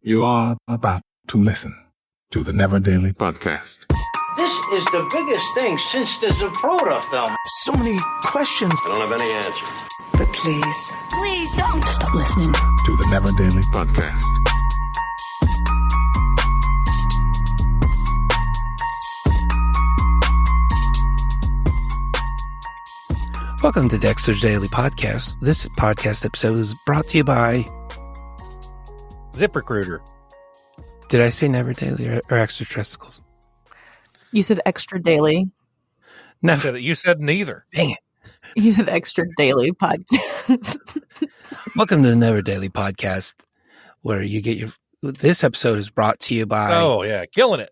You are about to listen to the Neverdaily podcast. This is the biggest thing since the Zapruder film. So many questions. I don't have any answers. But please don't stop listening To the Neverdaily podcast. Welcome to Dexter's Daily Podcast. This podcast episode is brought to you by ZipRecruiter. Did I say Neverdaily or Extra Tresticles? You said extra daily. Never. You said neither. Dang it. You said extra daily podcast. Welcome to the Neverdaily Podcast, where you get your. This episode is brought to you by. Oh yeah, killing it.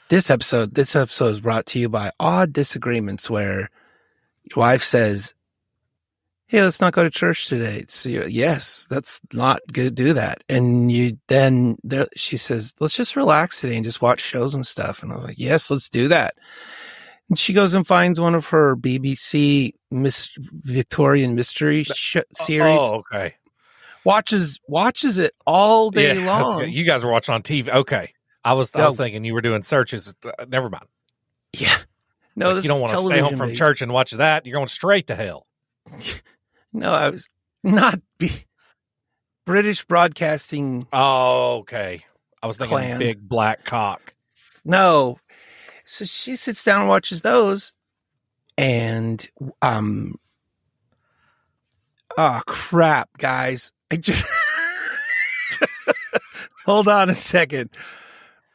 This episode is brought to you by Odd Disagreements, where your wife says, "Hey, let's not go to church today." So yes, that's not good. Do that, and she says, "Let's just relax today and just watch shows and stuff." And I'm like, "Yes, let's do that." And she goes and finds one of her BBC Victorian mystery series. Oh, okay. Watches it all day That's long. good. You guys were watching on TV. Okay, I was thinking you were doing searches. Never mind. Yeah, no, Like you don't want to stay home from church and watch that. You're going straight to hell. No, I was not British Broadcasting. Oh, okay. I was thinking Clan. Big Black Cock. No. So she sits down and watches those, and oh crap, guys! I just hold on a second.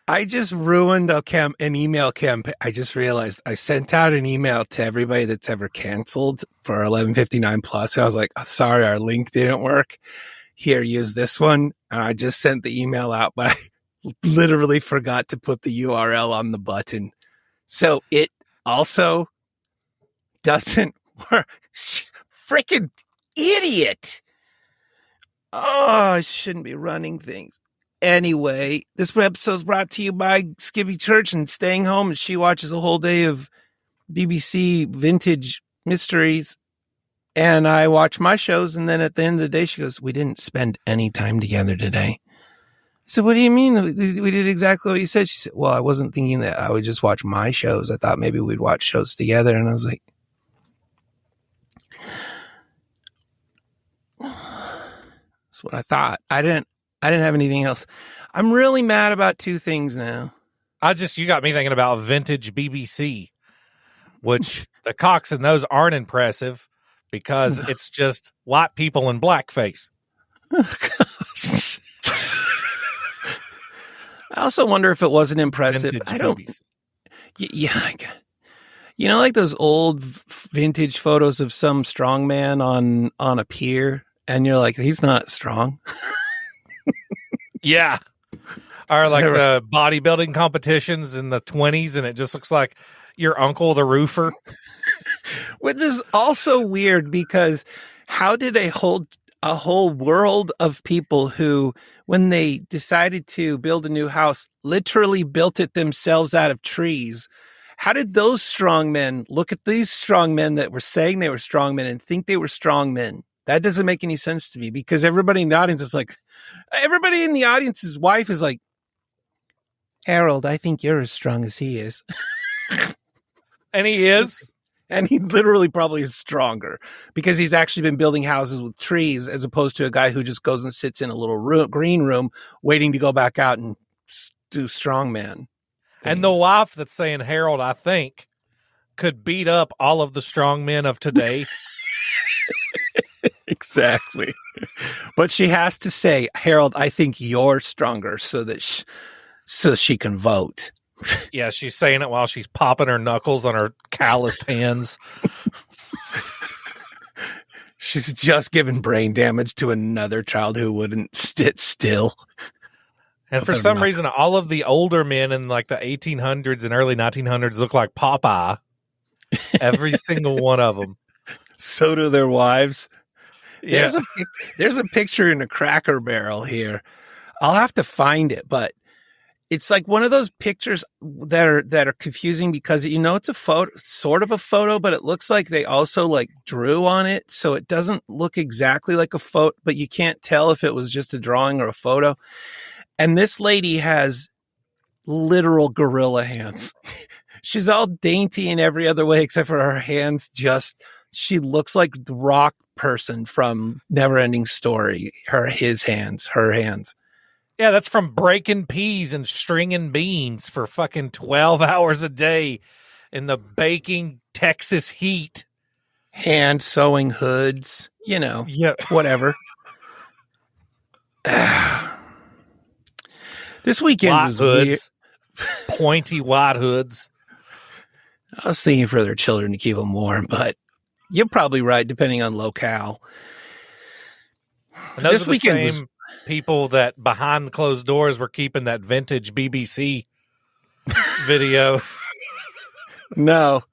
I just ruined an email campaign. I just realized I sent out an email to everybody that's ever canceled for 1159 plus, and I was like, oh, "Sorry, our link didn't work. Here, use this one." And I just sent the email out, but I literally forgot to put the URL on the button. So it also doesn't work. Freaking idiot. Oh, I shouldn't be running things. Anyway, this episode is brought to you by Skippy Church and staying home, and she watches a whole day of BBC vintage mysteries. And I watch my shows, and then at the end of the day, she goes, "We didn't spend any time together today." So what do you mean? We did exactly what you said. She said, "Well, I wasn't thinking that I would just watch my shows. I thought maybe we'd watch shows together." And I was like, that's what I thought. I didn't have anything else. I'm really mad about two things now. You got me thinking about vintage BBC, which the cocks in those aren't impressive because it's just white people in blackface. I also wonder if it wasn't impressive. Vintage I don't. boobies. Yeah, you know, like those old vintage photos of some strong man on a pier, and you're like, he's not strong. Yeah. Or like the bodybuilding competitions in the 20s, and it just looks like your uncle, the roofer. Which is also weird because how did a whole world of people who, when they decided to build a new house, literally built it themselves out of trees? How did those strong men look at these strong men that were saying they were strong men and think they were strong men? That doesn't make any sense to me because everybody in the audience is like, everybody in the audience's wife is like, "Harold, I think you're as strong as he is." And he is. And he literally probably is stronger because he's actually been building houses with trees as opposed to a guy who just goes and sits in a little green room waiting to go back out and do strongman things. And the wife that's saying, "Harold, I think," could beat up all of the strong men of today. Exactly. But she has to say, "Harold, I think you're stronger," so that she can vote. Yeah, she's saying it while she's popping her knuckles on her calloused hands. She's just given brain damage to another child who wouldn't sit still. And for some reason, all of the older men in like the 1800s and early 1900s look like Popeye. Every single one of them. So do their wives. Yeah. There's a picture in a Cracker Barrel here. I'll have to find it, but it's like one of those pictures that are confusing because, you know, it's a photo, sort of a photo, but it looks like they also like drew on it. So it doesn't look exactly like a photo, but you can't tell if it was just a drawing or a photo. And this lady has literal gorilla hands. She's all dainty in every other way except for her hands. She looks like the rock person from Neverending Story. Her hands. Yeah, that's from breaking peas and stringing beans for fucking 12 hours a day in the baking Texas heat. Hand sewing hoods, Yeah. whatever. This weekend White was weird. hoods. Pointy white hoods. I was thinking for their children to keep them warm, but you're probably right, depending on locale. And those This are the weekend same people that behind closed doors were keeping that vintage BBC video. No.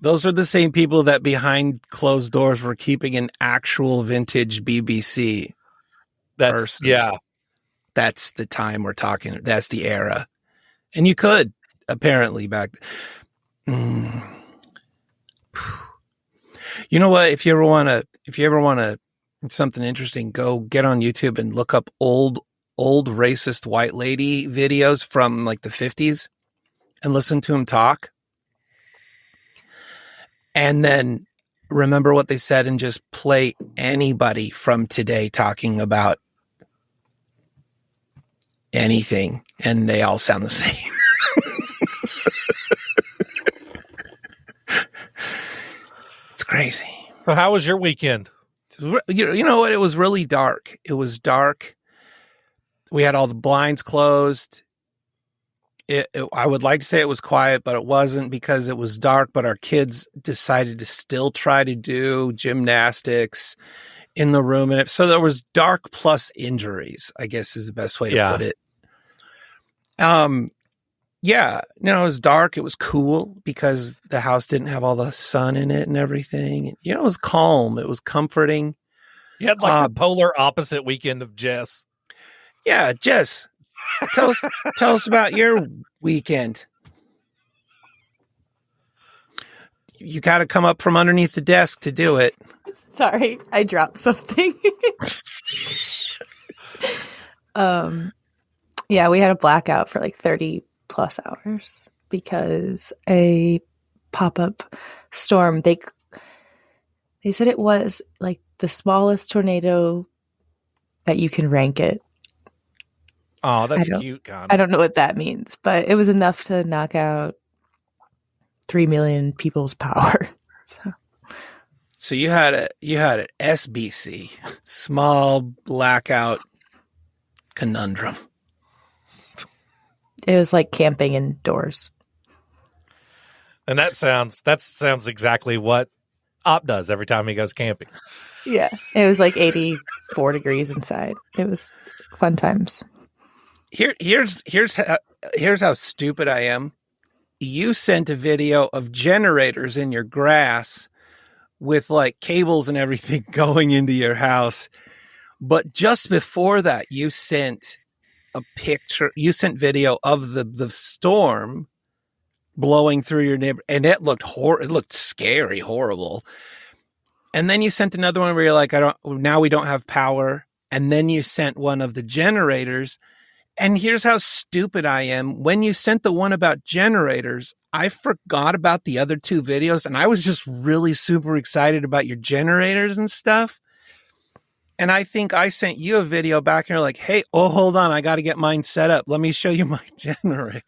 Those are the same people that behind closed doors were keeping an actual vintage BBC person. Yeah. That's the time we're talking. That's the era. And you could, apparently, back. You know what? If you ever want to something interesting, go get on YouTube and look up old racist white lady videos from like the 50s and listen to them talk. And then remember what they said and just play anybody from today talking about anything. And they all sound the same. It's crazy. So how was your weekend? You know what? It was really dark. It was dark. We had all the blinds closed. I would like to say it was quiet, but it wasn't because it was dark. But our kids decided to still try to do gymnastics in the room. And so there was dark plus injuries, I guess is the best way to put it. Yeah, it was dark. It was cool because the house didn't have all the sun in it and everything. It was calm. It was comforting. You had like the polar opposite weekend of Jess. Yeah, Jess, tell us about your weekend. You got to come up from underneath the desk to do it. Sorry, I dropped something. Yeah, we had a blackout for like 30 plus hours because a pop-up storm, they said it was like the smallest tornado that you can rank it. Oh, that's cute, Con. I don't know what that means, but it was enough to knock out 3 million people's power. So you had an SBC, small blackout conundrum. It was like camping indoors. And that sounds exactly what Op does every time he goes camping. Yeah. It was like 84 degrees inside. It was fun times. Here's how stupid I am. You sent a video of generators in your grass with like cables and everything going into your house. But just before that, you sent video of the storm blowing through your neighbor, and it looked scary, horrible. And then you sent another one where you're like, now we don't have power. And then you sent one of the generators. And here's how stupid I am. When you sent the one about generators, I forgot about the other two videos, and I was just really super excited about your generators and stuff. And I think I sent you a video back, and you're like, hey, hold on, I got to get mine set up. Let me show you my generator.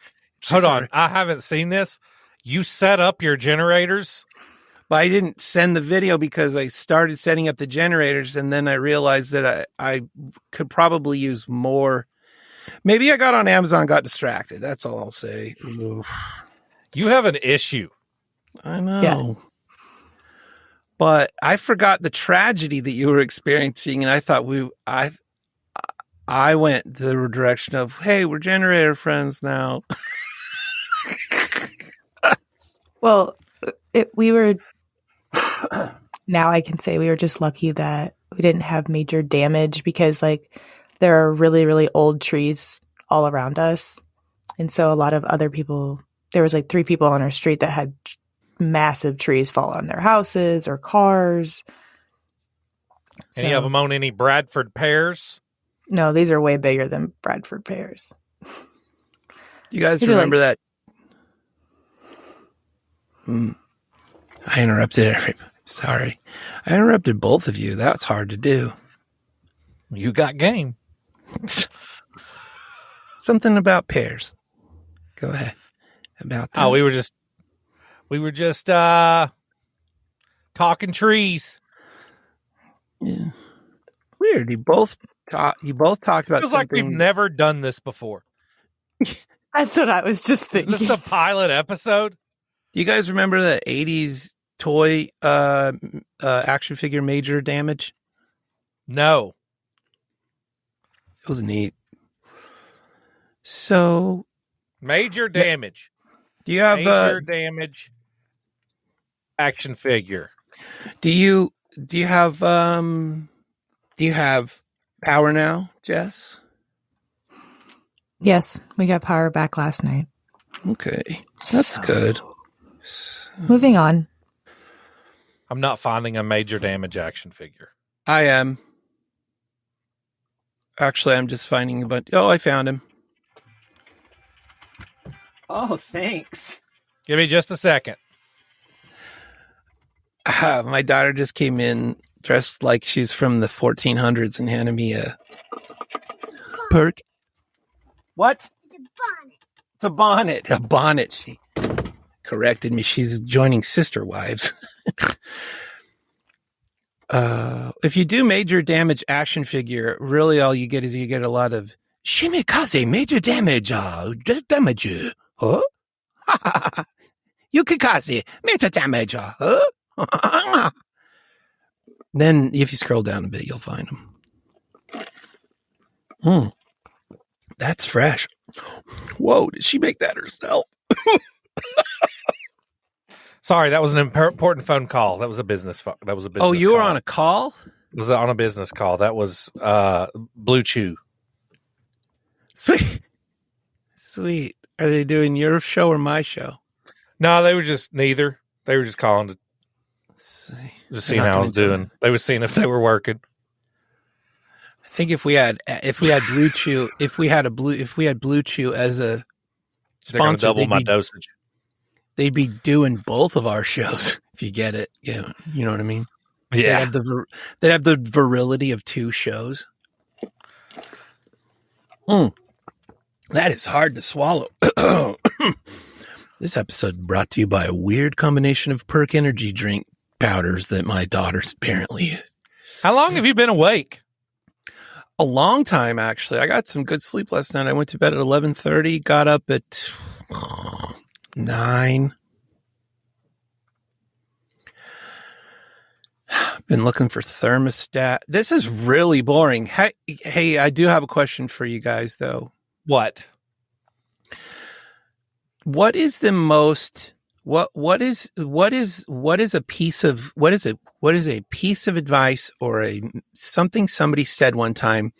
Hold on, I haven't seen this. You set up your generators? But I didn't send the video because I started setting up the generators, and then I realized that I could probably use more. Maybe I got on Amazon, got distracted. That's all I'll say. Oof. You have an issue. I know. Yes. But I forgot the tragedy that you were experiencing, and I thought I went the direction of, hey, we're generator friends now. Well, now I can say we were just lucky that we didn't have major damage because like there are really, really old trees all around us. And so a lot of other people, there was like 3 people on our street that had massive trees fall on their houses or cars. Any of them own any Bradford pears? No, these are way bigger than Bradford pears. You guys These are remember that? I interrupted everybody. Sorry. I interrupted both of you. That's hard to do. You got game. Something about pears. Go ahead. About that. Oh, we were just talking trees. Yeah. Weird. You both talked about Feels something. like we've never done this before. That's what I was just Is thinking. this the pilot episode? Do you guys remember the 80s toy action figure Major Damage? No. It was neat. So, Major Damage. do you have Major Damage action figure. do you have power now, Jess? Yes, we got power back last night. Okay. That's good. Moving on. I'm not finding a Major Damage action figure. I am. Actually, I'm just finding a bunch. Oh, I found him. Oh, thanks. Give me just a second. My daughter just came in dressed like she's from the 1400s and handed me a perk. What? It's a bonnet. A bonnet. She corrected me. She's joining Sister Wives. If you do Major Damage action figure, really all you get is you get a lot of Shimikaze Major Damage damage. Huh? Yukikaze Major Damage. Huh? Then if you scroll down a bit, you'll find them. That's fresh. Whoa, did she make that herself? Sorry, that was an important phone call. That was a business phone. That was a business Oh, you were call. on a call? It was on a business call. That was Blue Chew. Sweet. Sweet. Are they doing your show or my show? No, they were just neither. They were just calling to just seeing how I was doing. They were seeing if they were working. I think if we had Blue Chew, if we had Blue Chew as a They're going to sponsor, double my dosage. they'd be doing both of our shows. If you get it, yeah, you know what I mean. Yeah, they'd have the virility of two shows. That is hard to swallow. This episode brought to you by a weird combination of perk energy drink powders that my daughters apparently use. How long have you been awake? A long time, actually. I got some good sleep last night. I went to bed at 11:30, got up at 9. Been looking for thermostat. This is really boring. Hey, I do have a question for you guys, though. What? What is the most what is a piece of advice or something somebody said one time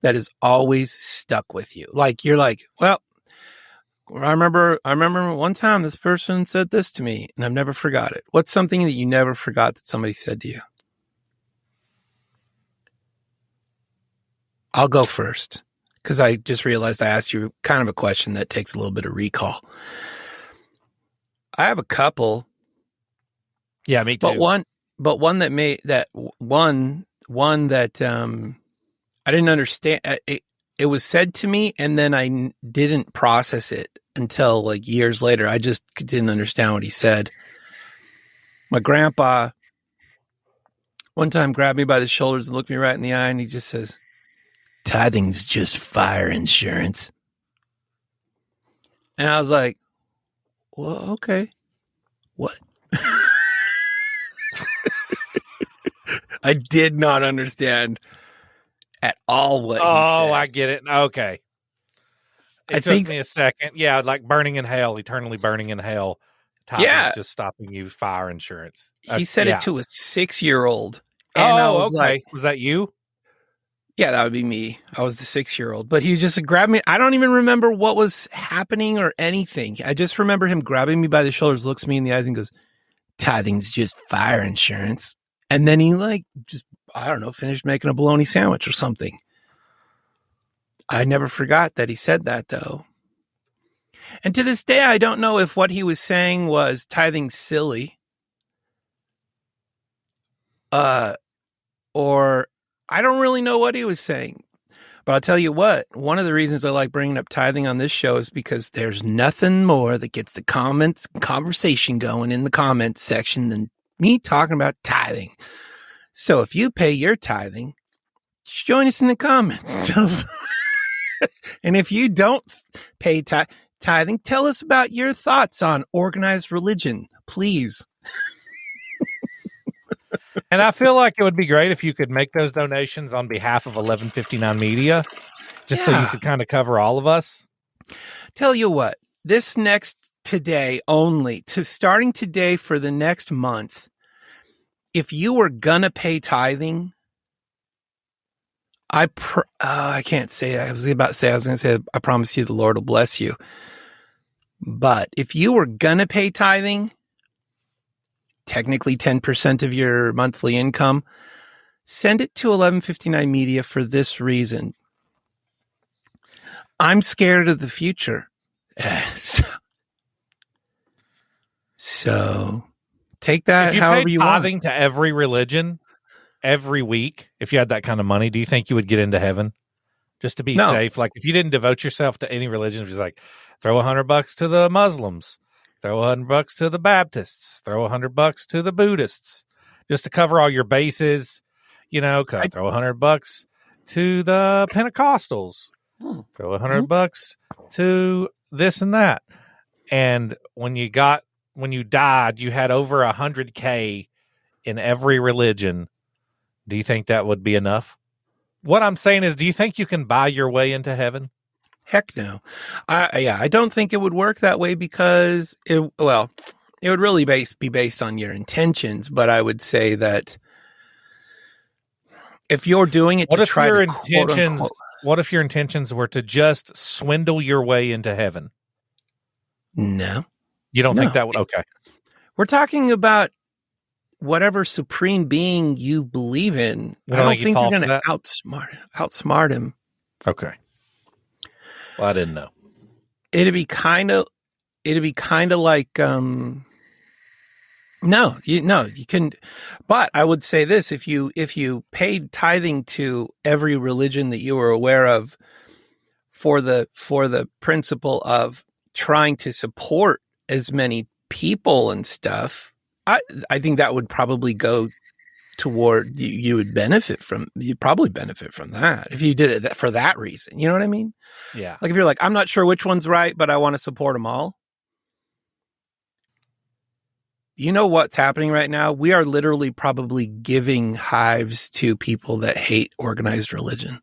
that has always stuck with you? Like you're like, well, I remember one time this person said this to me and I've never forgot it. What's something that you never forgot that somebody said to you? I'll go first because I just realized I asked you kind of a question that takes a little bit of recall. I have a couple. Yeah, me too. But one that I didn't understand. It was said to me, and then I didn't process it until like years later. I just didn't understand what he said. My grandpa one time grabbed me by the shoulders and looked me right in the eye, and he just says, "Tithing's just fire insurance." And I was like, well, okay. What? I did not understand at all what he said. Oh, I get it. Okay. It took think me a second. Yeah, like burning in hell, eternally burning in hell. Tithing's just stopping you fire insurance. He said it to a 6-year-old. And I was okay. like, was that you? Yeah, that would be me. I was the 6-year-old, but he just grabbed me. I don't even remember what was happening or anything. I just remember him grabbing me by the shoulders, looks me in the eyes and goes, "Tithing's just fire insurance." And then he I don't know, finished making a bologna sandwich or something. I never forgot that he said that, though. And to this day, I don't know if what he was saying was tithing silly, or I don't really know what he was saying. But I'll tell you what, one of the reasons I like bringing up tithing on this show is because there's nothing more that gets the conversation going in the comments section than me talking about tithing. So if you pay your tithing, just join us in the comments. And if you don't pay tithing, tell us about your thoughts on organized religion, please. And I feel like it would be great if you could make those donations on behalf of 1159 Media, just so you could kind of cover all of us. Tell you what, this next today only, starting today for the next month, if you were gonna pay tithing, I can't say. I was going to say, I promise you the Lord will bless you. But if you were going to pay tithing, technically 10% of your monthly income, send it to 1159 Media for this reason. I'm scared of the future. So take that however you want. If you paid tithing to every religion every week, if you had that kind of money, do you think you would get into heaven? Just to be safe? Like, if you didn't devote yourself to any religion, it was like, throw $100 to the Muslims, throw $100 to the Baptists, throw $100 to the Buddhists, just to cover all your bases. You know, throw $100 to the Pentecostals, throw $100 to this and that. And when you died, you had over 100K in every religion. Do you think that would be enough? What I'm saying is, do you think you can buy your way into heaven? Heck no. I don't think it would work that way because it would really be based on your intentions. But I would say that if you're doing it what if your intentions were to just swindle your way into heaven? No. You don't think that would? Okay. We're talking about whatever supreme being you believe in. I don't think you're going to outsmart him. Okay. Well, I didn't know. It'd be kind of like, no, you couldn't. But I would say this, if you paid tithing to every religion that you were aware of for the principle of trying to support as many people and stuff, I think that would probably go toward you'd probably benefit from that if you did it for that reason. You know what I mean? Yeah. Like if you're like, I'm not sure which one's right, but I want to support them all. You know what's happening right now? We are literally probably giving hives to people that hate organized religion.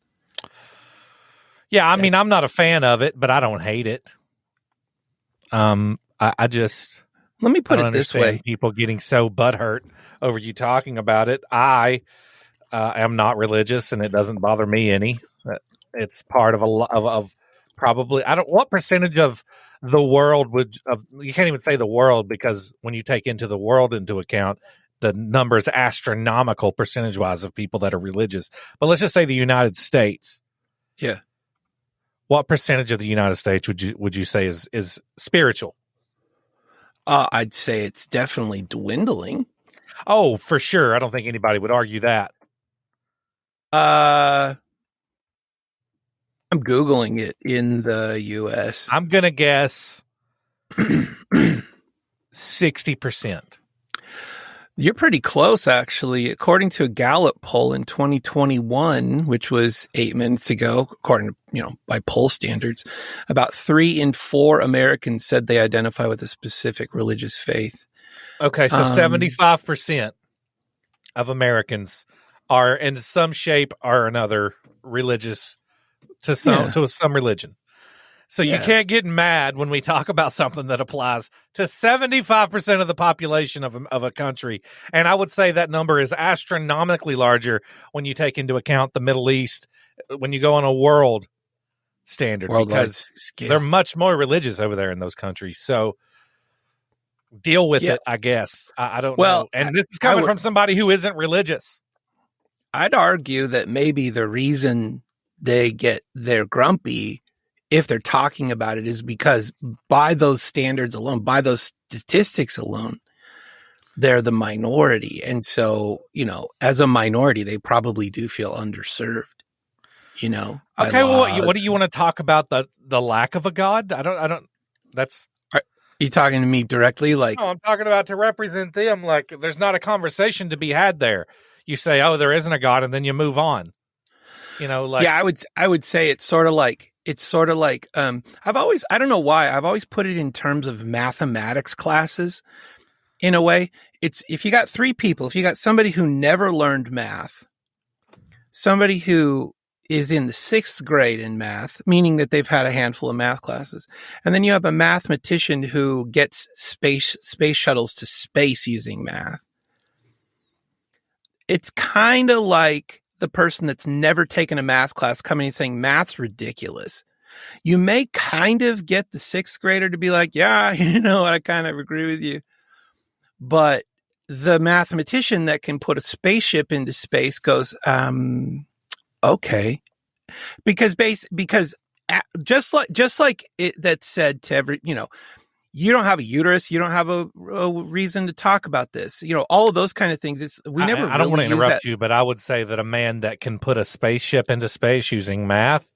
Yeah. I mean, I'm not a fan of it, but I don't hate it. I just... Let me put it this way. People getting so butthurt over you talking about it. I am not religious, and it doesn't bother me any. It's part of of probably, what percentage of the world you can't even say the world, because when you take the world into account, the number is astronomical percentage-wise of people that are religious. But let's just say the United States. Yeah. What percentage of the United States would you say is spiritual? I'd say it's definitely dwindling. Oh, for sure. I don't think anybody would argue that. I'm Googling it in the U.S. I'm going to guess 60%. You're pretty close, actually. According to a Gallup poll in 2021, which was 8 minutes ago, according to, by poll standards, about 3 in 4 Americans said they identify with a specific religious faith. Okay, so 75% of Americans are in some shape or another religious to some religion. So you can't get mad when we talk about something that applies to 75% of the population of a country. And I would say that number is astronomically larger when you take into account the Middle East, when you go on a world standard, because they're much more religious over there in those countries. So deal with it, I guess. I don't know. And this is coming from somebody who isn't religious. I'd argue that maybe the reason they're grumpy if they're talking about it is because by those standards alone, by those statistics alone, they're the minority. And so, as a minority, they probably do feel underserved, Okay. Well, what do you want to talk about? The lack of a God? I don't, that's. Are you talking to me directly? Like, no, I'm talking about to represent them. Like, there's not a conversation to be had there. You say, oh, there isn't a God, and then you move on. Yeah, I would say it's sort of like I don't know why I've always put it in terms of mathematics classes. In a way, it's if you got three people, if you got somebody who never learned math, somebody who is in the 6th grade in math, meaning that they've had a handful of math classes, and then you have a mathematician who gets space shuttles to space using math. It's kind of like the person that's never taken a math class coming and saying math's ridiculous. You may kind of get the 6th grader to be like, yeah, I kind of agree with you. But the mathematician that can put a spaceship into space goes, okay. Because just like it that said to every, you don't have a uterus, you don't have a reason to talk about this. All of those kind of things. I don't want to interrupt you, but I would say that a man that can put a spaceship into space using math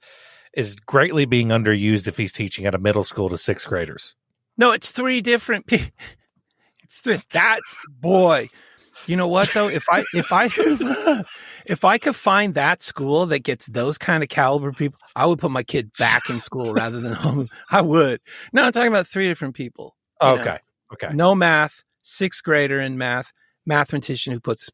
is greatly being underused if he's teaching at a middle school to 6th graders. No, it's 3 different people. That's boy. You know what though? If I could find that school that gets those kind of caliber people, I would put my kid back in school rather than home. I would. No, I'm talking about 3 different people. Okay. No math, 6th grader in math, mathematician who puts.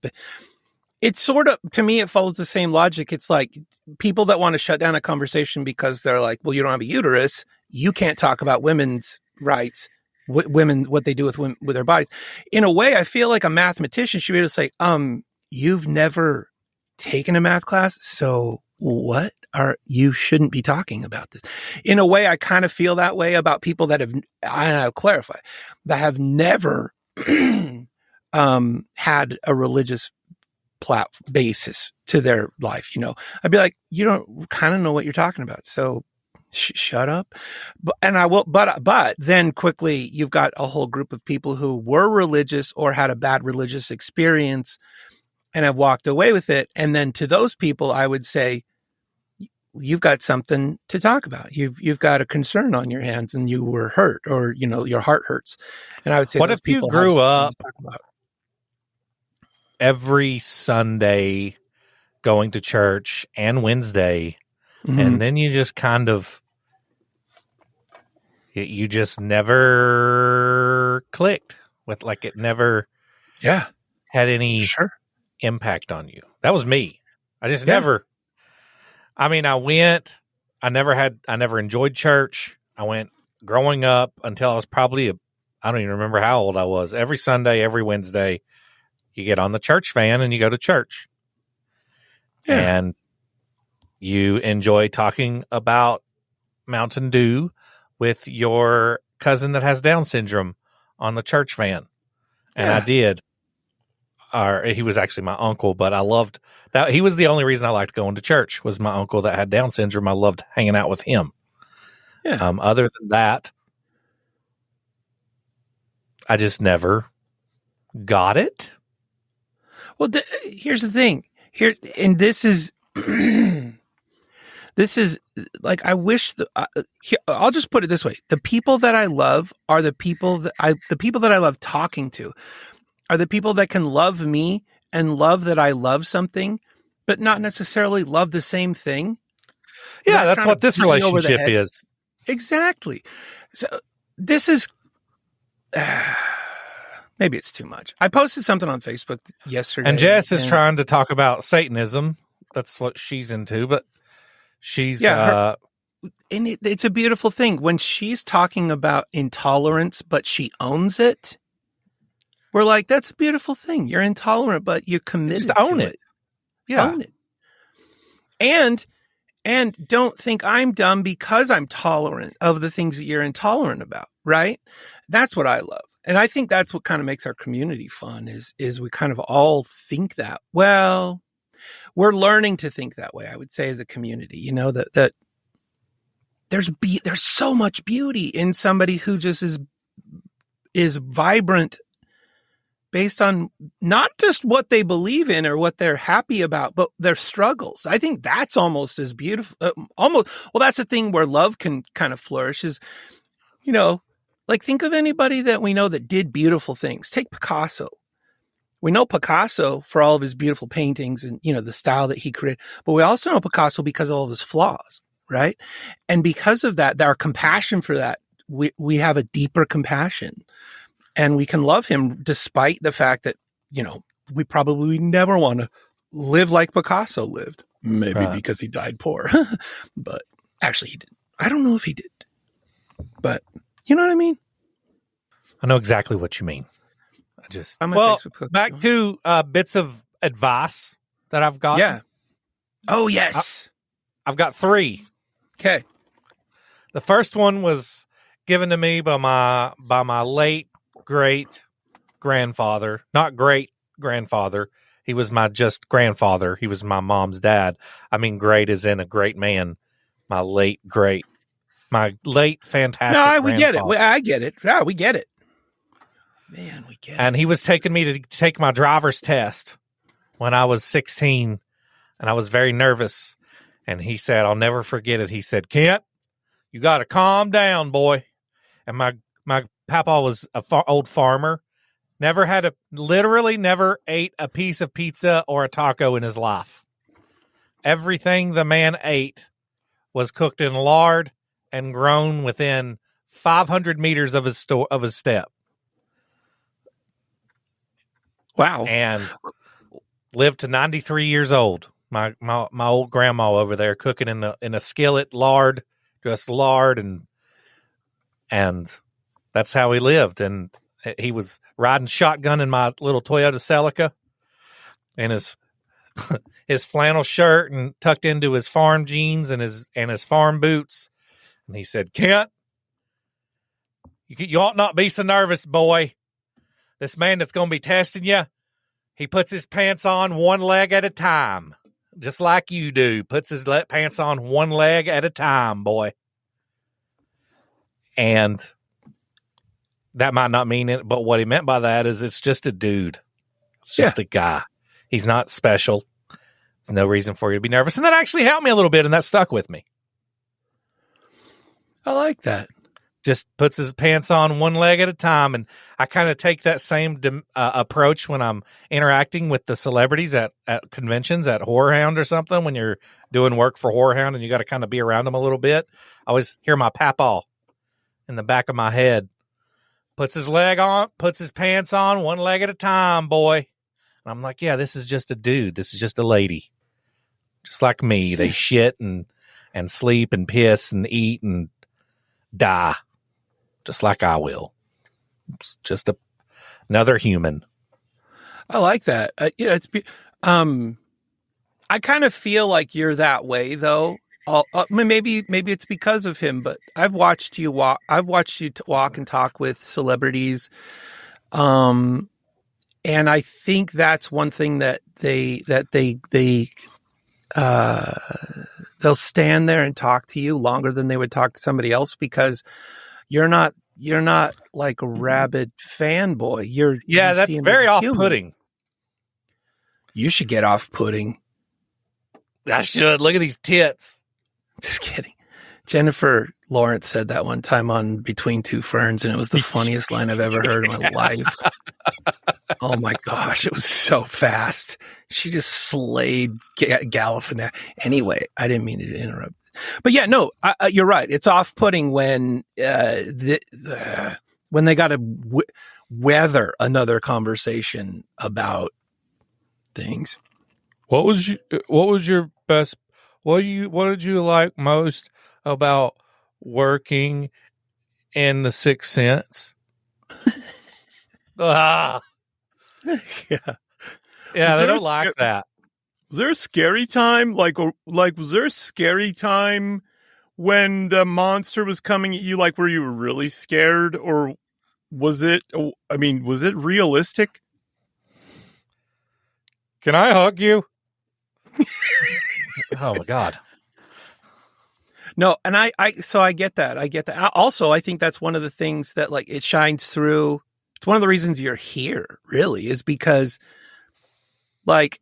It's sort of, to me, it follows the same logic. It's like people that want to shut down a conversation because they're like, well, you don't have a uterus. You can't talk about women's rights. Women, what they do with women, with their bodies. In a way, I feel like a mathematician should be able to say, you've never taken a math class, so you shouldn't be talking about this. In a way, I kind of feel that way about people that have, I'll clarify, that have never had a religious basis to their life. I'd be like, you don't kind of know what you're talking about, so shut up. But then quickly you've got a whole group of people who were religious or had a bad religious experience and have walked away with it. And then to those people, I would say, you've got something to talk about. You've got a concern on your hands and you were hurt, or, your heart hurts. And I would say, what if you grew up every Sunday going to church and Wednesday, and then you just kind of, you just never clicked with, like, it never had any impact on you? That was me. I just never, I never enjoyed church. I went growing up until I was probably, I don't even remember how old I was. Every Sunday, every Wednesday, you get on the church van and you go to church. Yeah. And you enjoy talking about Mountain Dew with your cousin that has Down syndrome on the church van. And I did. Or he was actually my uncle, but I loved that. He was the only reason I liked going to church, was my uncle that had Down syndrome. I loved hanging out with him. Yeah. Other than that, I just never got it. Well, here's the thing. And this is like, I wish I'll just put it this way. The people that I love are the people that I love talking to are the people that can love me and love that I love something, but not necessarily love the same thing. Yeah, that's what this relationship is. Exactly. So this is, maybe it's too much. I posted something on Facebook yesterday. And Jess is trying to talk about Satanism. That's what she's into, but she's... and it's a beautiful thing. When she's talking about intolerance, but she owns it, we're like, that's a beautiful thing. You're intolerant, but you're committed to own it. Yeah. Own it. And don't think I'm dumb because I'm tolerant of the things that you're intolerant about, right? That's what I love. And I think that's what kind of makes our community fun is we kind of all think that, well, we're learning to think that way, I would say, as a community, you know, that there's so much beauty in somebody who just is vibrant based on not just what they believe in or what they're happy about, but their struggles. I think that's almost as beautiful. Well, that's the thing where love can kind of flourish is, you know, like think of anybody that we know that did beautiful things. Take Picasso. We know Picasso for all of his beautiful paintings and, you know, the style that he created, but we also know Picasso because of all of his flaws, right? And because of that, our compassion for that, we have a deeper compassion. And we can love him despite the fact that, you know, we probably never want to live like Picasso lived. Maybe because he died poor. But actually he didn't. I don't know if he did. But you know what I mean? I know exactly what you mean. Back to bits of advice that I've got. Yeah. Oh, yes. I've got 3. Okay. The first one was given to me by my late great grandfather, not great grandfather. He was my just grandfather. He was my mom's dad. I mean, great as in a great man. My late fantastic. No, we get it. I get it. Yeah, we get it. Man, we get it. And he was taking me to take my driver's test when I was 16, and I was very nervous. And he said, I'll never forget it. He said, Kent, you got to calm down, boy. And my papa was a old farmer. Literally never ate a piece of pizza or a taco in his life. Everything the man ate was cooked in lard and grown within 500 meters of his step. Wow. And lived to 93 years old. My old grandma over there cooking in a skillet, lard, just lard, and that's how he lived. And he was riding shotgun in my little Toyota Celica and his flannel shirt and tucked into his farm jeans and his farm boots. And he said, Kent, you ought not be so nervous, boy. This man that's going to be testing you, he puts his pants on one leg at a time, just like you do. Puts his pants on one leg at a time, boy. And that might not mean it, but what he meant by that is it's just a dude. It's just a guy. He's not special. There's no reason for you to be nervous. And that actually helped me a little bit, and that stuck with me. I like that. Just puts his pants on one leg at a time. And I kind of take that same approach when I'm interacting with the celebrities at conventions, at Horror Hound or something, when you're doing work for Horror Hound and you got to kind of be around them a little bit. I always hear my papaw in the back of my head. Puts his pants on one leg at a time, boy. And I'm like, yeah, this is just a dude. This is just a lady. Just like me. They shit and sleep and piss and eat and die. Just like I will. It's just another human. I like that. I kind of feel like you're that way, though. Maybe it's because of him, but I've watched you walk. I've watched you walk and talk with celebrities, and I think that's one thing that they'll stand there and talk to you longer than they would talk to somebody else because you're not like a rabid fanboy. That's very off-putting. You should get off-putting. I should. Look at these tits. Just kidding. Jennifer Lawrence said that one time on Between Two Ferns, and it was the funniest line I've ever heard in my life. Oh my gosh, it was so fast. She just slayed Galifianakis. Anyway, I didn't mean to interrupt. But yeah, no, you're right. It's off-putting when when they got to weather another conversation about things. What was your best? What did you like most about working in The Sixth Sense? Yeah, they don't like that. Was there a scary time? Like was there a scary time when the monster was coming at you? Like, were you really scared, or was it? I mean, was it realistic? Can I hug you? Oh my God. No, and I get that. I get that. Also, I think that's one of the things that like it shines through. It's one of the reasons you're here, really, is because like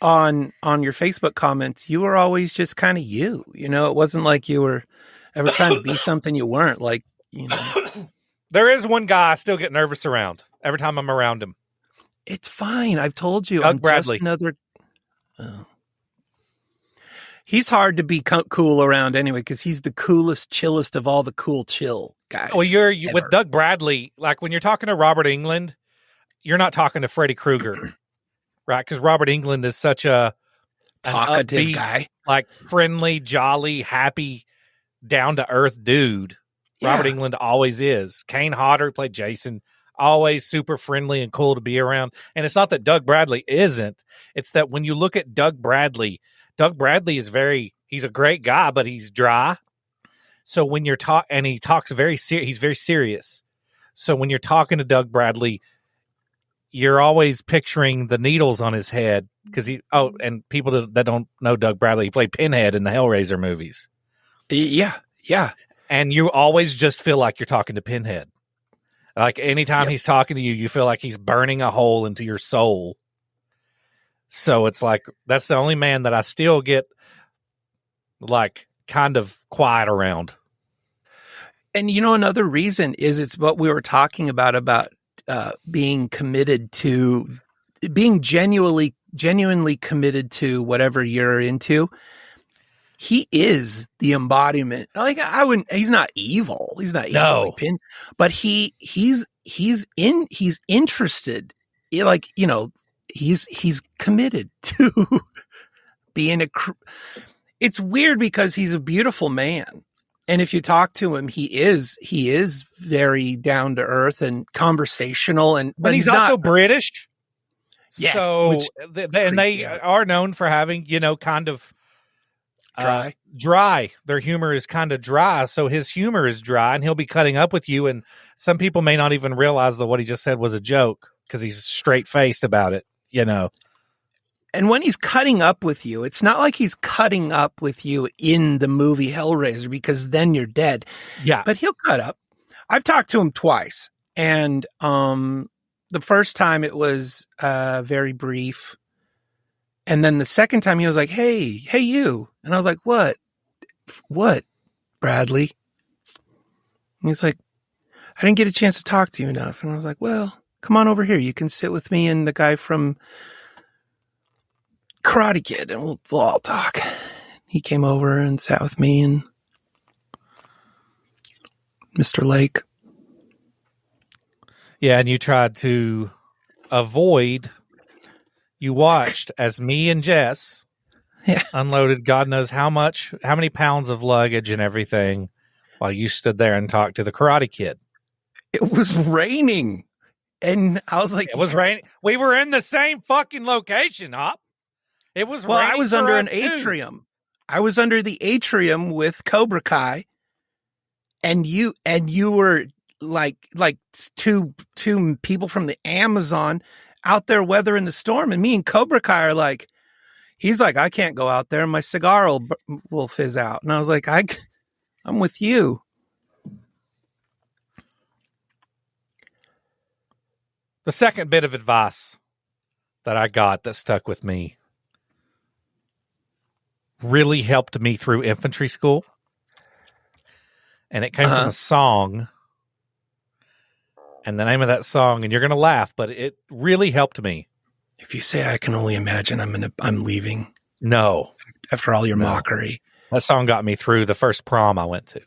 on your Facebook comments, you were always just kind of you. You know, it wasn't like you were ever trying to be something you weren't. Like, you know, there is one guy I still get nervous around every time I'm around him. It's fine. I've told you. Doug Bradley. Just another. Oh. He's hard to be cool around anyway because he's the coolest, chillest of all the cool, chill guys. Well, you with Doug Bradley, like when you're talking to Robert Englund, you're not talking to Freddy Krueger, right? Because Robert Englund is such a talkative upbeat, guy, like friendly, jolly, happy, down to earth dude. Yeah. Robert Englund always is. Kane Hodder played Jason, always super friendly and cool to be around. And it's not that Doug Bradley isn't. It's that when you look at Doug Bradley is he's a great guy, but he's dry. So when you're and he talks he's very serious. So when you're talking to Doug Bradley, you're always picturing the needles on his head because and people that don't know Doug Bradley, he played Pinhead in the Hellraiser movies. Yeah. And you always just feel like you're talking to Pinhead. Like anytime he's talking to you, you feel like he's burning a hole into your soul. So it's like, that's the only man that I still get like kind of quiet around. And you know, another reason is it's what we were talking about being committed to being genuinely committed to whatever you're into. He is the embodiment. Like he's not evil. He's not evil. No. Like Pin, but he's interested. Like, you know, he's committed to being it's weird because he's a beautiful man. And if you talk to him, he is very down to earth and conversational, but he's also British. Yes. So they are known for having, you know, kind of dry. Their humor is kind of dry. So his humor is dry and he'll be cutting up with you. And some people may not even realize that what he just said was a joke because he's straight faced about it, you know. And when he's cutting up with you, it's not like he's cutting up with you in the movie Hellraiser because then you're dead. Yeah. But he'll cut up. I've talked to him twice. And the first time it was very brief. And then the second time he was like, hey, you. And I was like, what, Bradley? And he's like, I didn't get a chance to talk to you enough. And I was like, well, come on over here. You can sit with me and the guy from Karate Kid and we'll all talk. He came over and sat with me and Mr. Lake. Yeah, and you tried to avoid... You watched as me and Jess unloaded God knows how many pounds of luggage and everything while you stood there and talked to the Karate Kid. It was raining. And I was like... It was raining. We were in the same fucking location, Hop. It was well, raining. I was under an atrium. I was under the atrium with Cobra Kai. And you were like two people from the Amazon out there weathering the storm, and me and Cobra Kai are like, he's like, I can't go out there. My cigar will fizz out. And I was like, I'm with you. The second bit of advice that I got that stuck with me really helped me through infantry school. And it came from a song. And the name of that song, and you're going to laugh, but it really helped me. If you say I can only imagine, I'm leaving. No. After all your mockery. That song got me through the first prom I went to.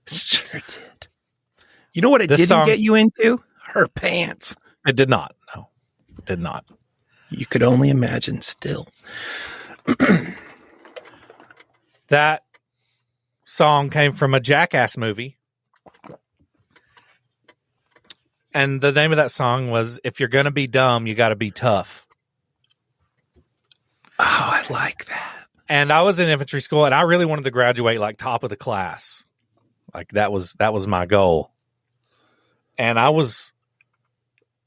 Sure did. You know what it didn't get you into? Her pants. It did not. No, it did not. You could only imagine still. That song came from a Jackass movie. And the name of that song was, If You're Gonna Be Dumb, You Gotta Be Tough. Oh, I like that. And I was in infantry school, and I really wanted to graduate like top of the class. Like that was my goal. And I was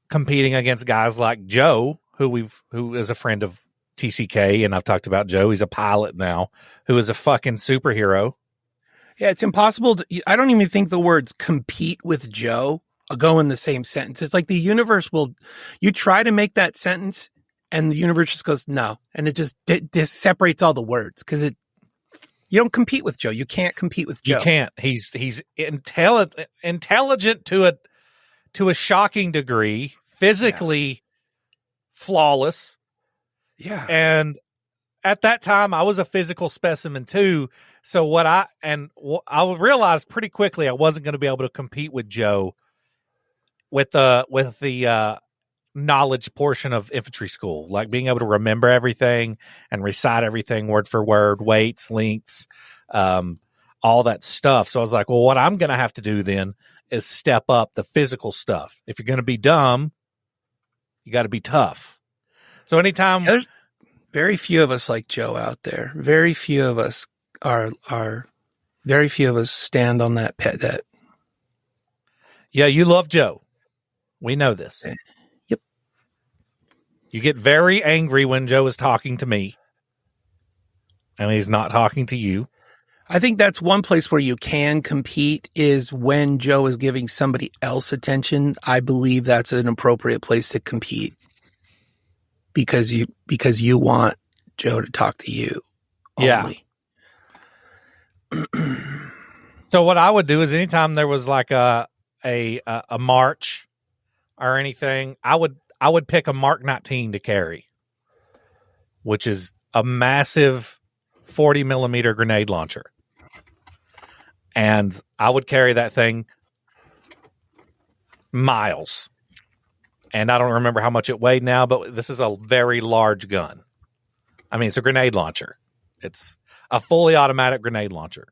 competing against guys like Joe, who is a friend of TCK, and I've talked about Joe. He's a pilot now who is a fucking superhero. Yeah, it's impossible I don't even think the words compete with Joe go in the same sentence. It's like the universe you try to make that sentence and the universe just goes, no. And it just separates all the words because you don't compete with Joe. You can't compete with Joe. You can't. He's intelligent to a shocking degree, physically flawless. Yeah. And at that time I was a physical specimen too. So I realized pretty quickly I wasn't going to be able to compete with Joe with the knowledge portion of infantry school, like being able to remember everything and recite everything word for word, weights, lengths, all that stuff. So I was like, well, what I'm going to have to do then is step up the physical stuff. If you're going to be dumb, you got to be tough. So anytime there's very few of us like Joe out there. Very few of us very few of us stand on that that. Yeah, you love Joe. We know this. Yep. You get very angry when Joe is talking to me and he's not talking to you. I think that's one place where you can compete is when Joe is giving somebody else attention. I believe that's an appropriate place to compete because you want Joe to talk to you only. Yeah. So what I would do is anytime there was like a march or anything, I would pick a Mark 19 to carry, which is a massive 40 millimeter grenade launcher. And I would carry that thing miles. And I don't remember how much it weighed now, but this is a very large gun. I mean, it's a grenade launcher. It's a fully automatic grenade launcher.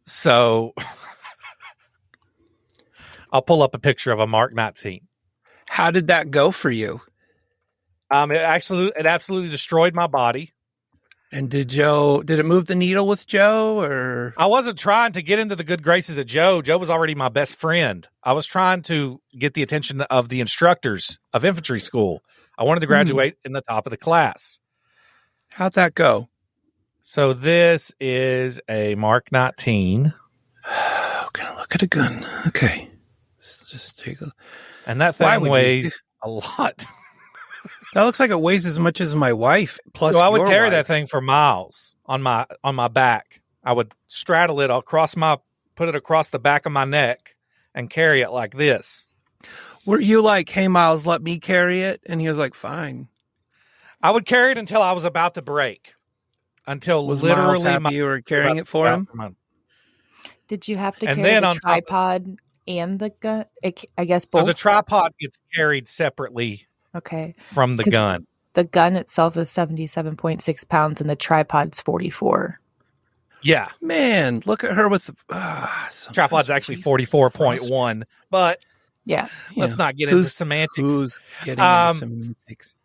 So I'll pull up a picture of a Mark 19. How did that go for you? It absolutely destroyed my body. And did it move the needle with Joe or? I wasn't trying to get into the good graces of Joe. Joe was already my best friend. I was trying to get the attention of the instructors of infantry school. I wanted to graduate in the top of the class. How'd that go? So this is a Mark 19. Gonna look at a gun. Okay. Let's just take a. And that thing weighs a lot. That looks like it weighs as much as my wife. Plus, so I would carry that thing for miles on my back. I would straddle it put it across the back of my neck and carry it like this. Were you like, hey, Miles, let me carry it? And he was like, fine. I would carry it until I was about to break. Until was literally Miles happy you were carrying it for him? Did you have to carry the tripod and the gun? I guess both. So the tripod gets carried separately. Okay. From the gun. The gun itself is 77.6 pounds and the tripod's 44. Yeah. Man, look at her with tripod's actually 44.1, but yeah. Let's not get into semantics. Who's getting into semantics?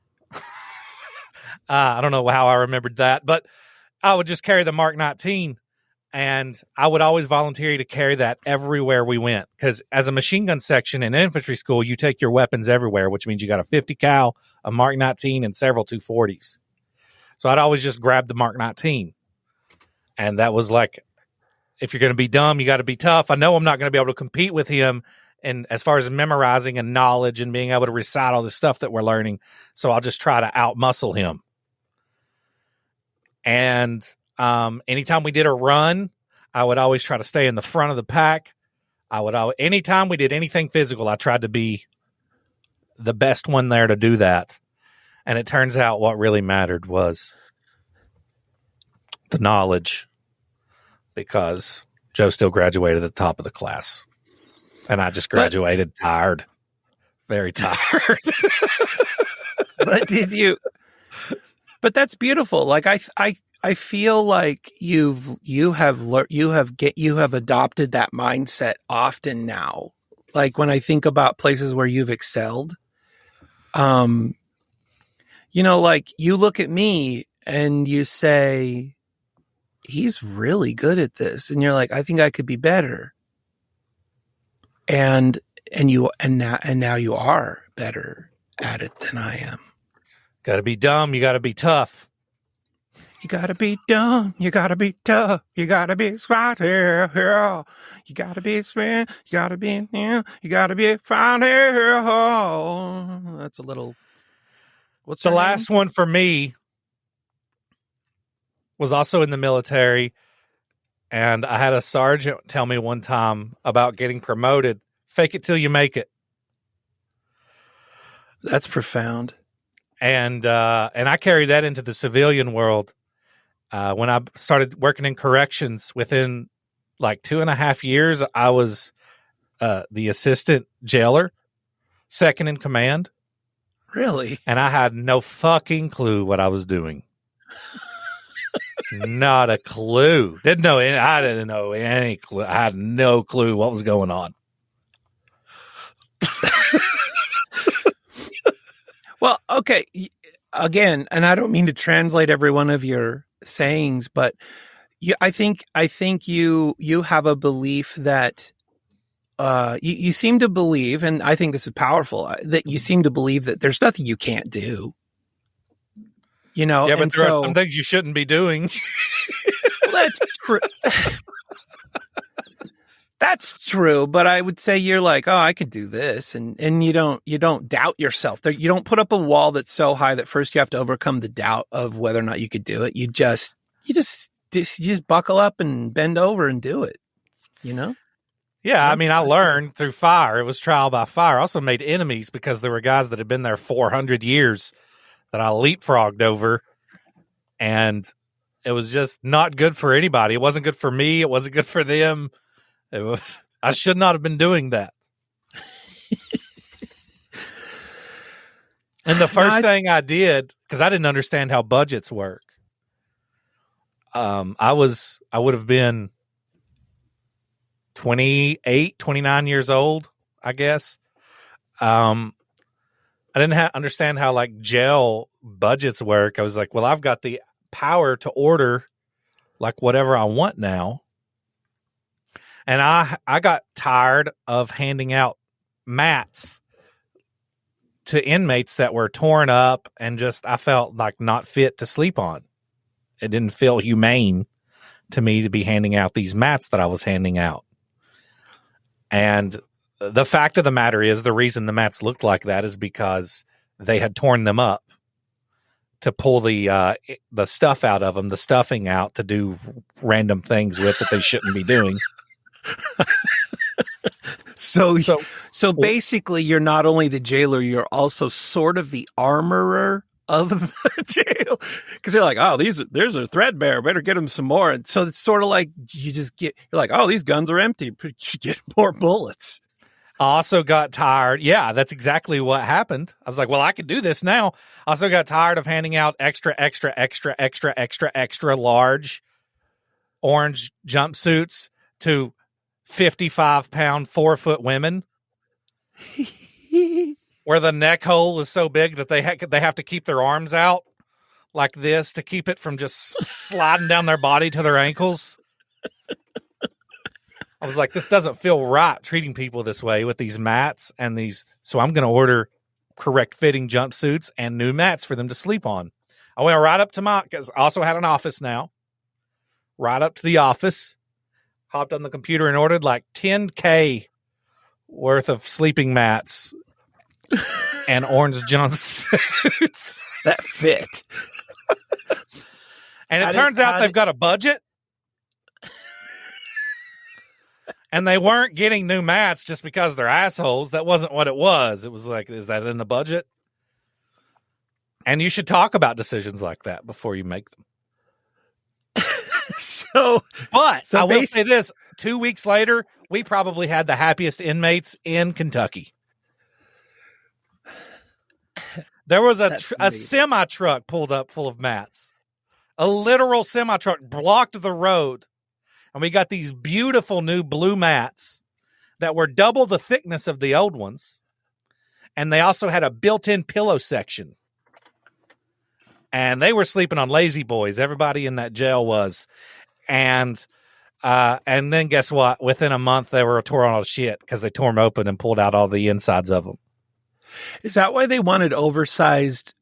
I don't know how I remembered that, but I would just carry the Mark 19 and I would always volunteer to carry that everywhere we went. Because as a machine gun section in infantry school, you take your weapons everywhere, which means you got a 50 cal, a Mark 19, and several 240s. So I'd always just grab the Mark 19. And that was like, if you're going to be dumb, you got to be tough. I know I'm not going to be able to compete with him and as far as memorizing and knowledge and being able to recite all the stuff that we're learning. So I'll just try to outmuscle him. And anytime we did a run, I would always try to stay in the front of the pack. Anytime we did anything physical, I tried to be the best one there to do that. And it turns out what really mattered was the knowledge, because Joe still graduated at the top of the class. And I just graduated tired, very tired. But that's beautiful. Like I feel like you have adopted that mindset often now. Like when I think about places where you've excelled, like you look at me and you say, he's really good at this. And you're like, I think I could be better. And now you are better at it than I am. Got to be dumb. You got to be tough. You gotta be dumb. You gotta be tough. You gotta be smart here. You gotta be smart. You gotta be You gotta be fine here. That's a little. What's the her last name? one for me? Was also in the military, and I had a sergeant tell me one time about getting promoted. Fake it till you make it. That's profound. And I carried that into the civilian world. When I started working in corrections, within like 2.5 years, I was the assistant jailer, second in command. Really? And I had no fucking clue what I was doing. Not a clue. I didn't know any clue. I had no clue what was going on. Well, okay. Again, and I don't mean to translate every one of your sayings, but I think you have a belief that you seem to believe, and I think this is powerful, that you seem to believe that there's nothing you can't do. You know, yeah, but there are some things you shouldn't be doing. Well, that's true. That's true, but I would say you're like, oh, I could do this, and you don't doubt yourself. You don't put up a wall that's so high that first you have to overcome the doubt of whether or not you could do it. You just buckle up and bend over and do it. You know? Yeah, I mean, I learned through fire. It was trial by fire. I also made enemies because there were guys that had been there 400 years that I leapfrogged over, and it was just not good for anybody. It wasn't good for me. It wasn't good for them. I should not have been doing that. And the first thing I did, because I didn't understand how budgets work, I would have been 28, 29 years old, I guess. I didn't understand how like jail budgets work. I was like, well, I've got the power to order like whatever I want now. And I got tired of handing out mats to inmates that were torn up and just, I felt like not fit to sleep on. It didn't feel humane to me to be handing out these mats that I was handing out. And the fact of the matter is, the reason the mats looked like that is because they had torn them up to pull the stuff out of them, the stuffing out to do random things with that they shouldn't be doing. So basically, you're not only the jailer, you're also sort of the armorer of the jail, because they're like, oh, there's a threadbare, better get them some more. And so it's sort of like you're like, oh, these guns are empty, get more bullets. I also got tired. Yeah, that's exactly what happened. I was like, well, I could do this now. I also got tired of handing out extra large orange jumpsuits to 55-pound, 4-foot women, where the neck hole is so big that they have to keep their arms out like this to keep it from just sliding down their body to their ankles. I was like, this doesn't feel right, treating people this way with these mats and these. So I'm going to order correct fitting jumpsuits and new mats for them to sleep on. I went right up to because I also had an office now, right up to the office. Hopped on the computer and ordered like $10,000 worth of sleeping mats and orange jumpsuits that fit. And it turns out they've got a budget. And they weren't getting new mats just because they're assholes. That wasn't what it was. It was like, is that in the budget? And you should talk about decisions like that before you make them. But I will say this, 2 weeks later, we probably had the happiest inmates in Kentucky. There was a semi-truck pulled up full of mats. A literal semi-truck blocked the road. And we got these beautiful new blue mats that were double the thickness of the old ones. And they also had a built-in pillow section. And they were sleeping on lazy boys. Everybody in that jail was. And then guess what? Within a month, they were torn all shit because they tore them open and pulled out all the insides of them. Is that why they wanted oversized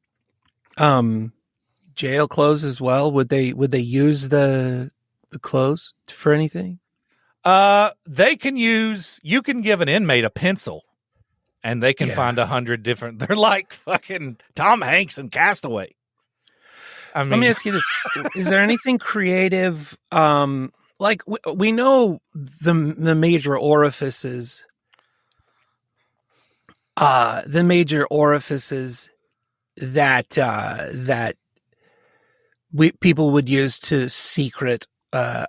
Jail clothes as well. Would they use the clothes for anything? They can use. You can give an inmate a pencil, and they can find 100 different. They're like fucking Tom Hanks and Castaway. I mean, let me ask you this: is there anything creative? Like we know the major orifices. The major orifices that people would use to secret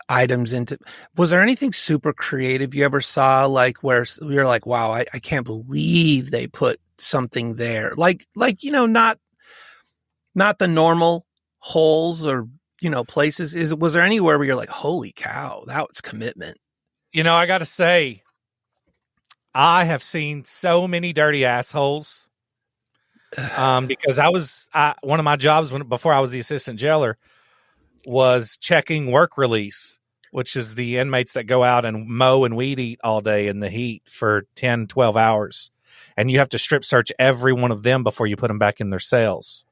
items into. Was there anything super creative you ever saw, like where you're like, wow, I can't believe they put something there, like not the normal holes or places. Was there anywhere where you're like, holy cow, that was commitment? I got to say, I have seen so many dirty assholes. Because one of my jobs before I was the assistant jailer was checking work release, which is the inmates that go out and mow and weed eat all day in the heat for 10, 12 hours. And you have to strip search every one of them before you put them back in their cells.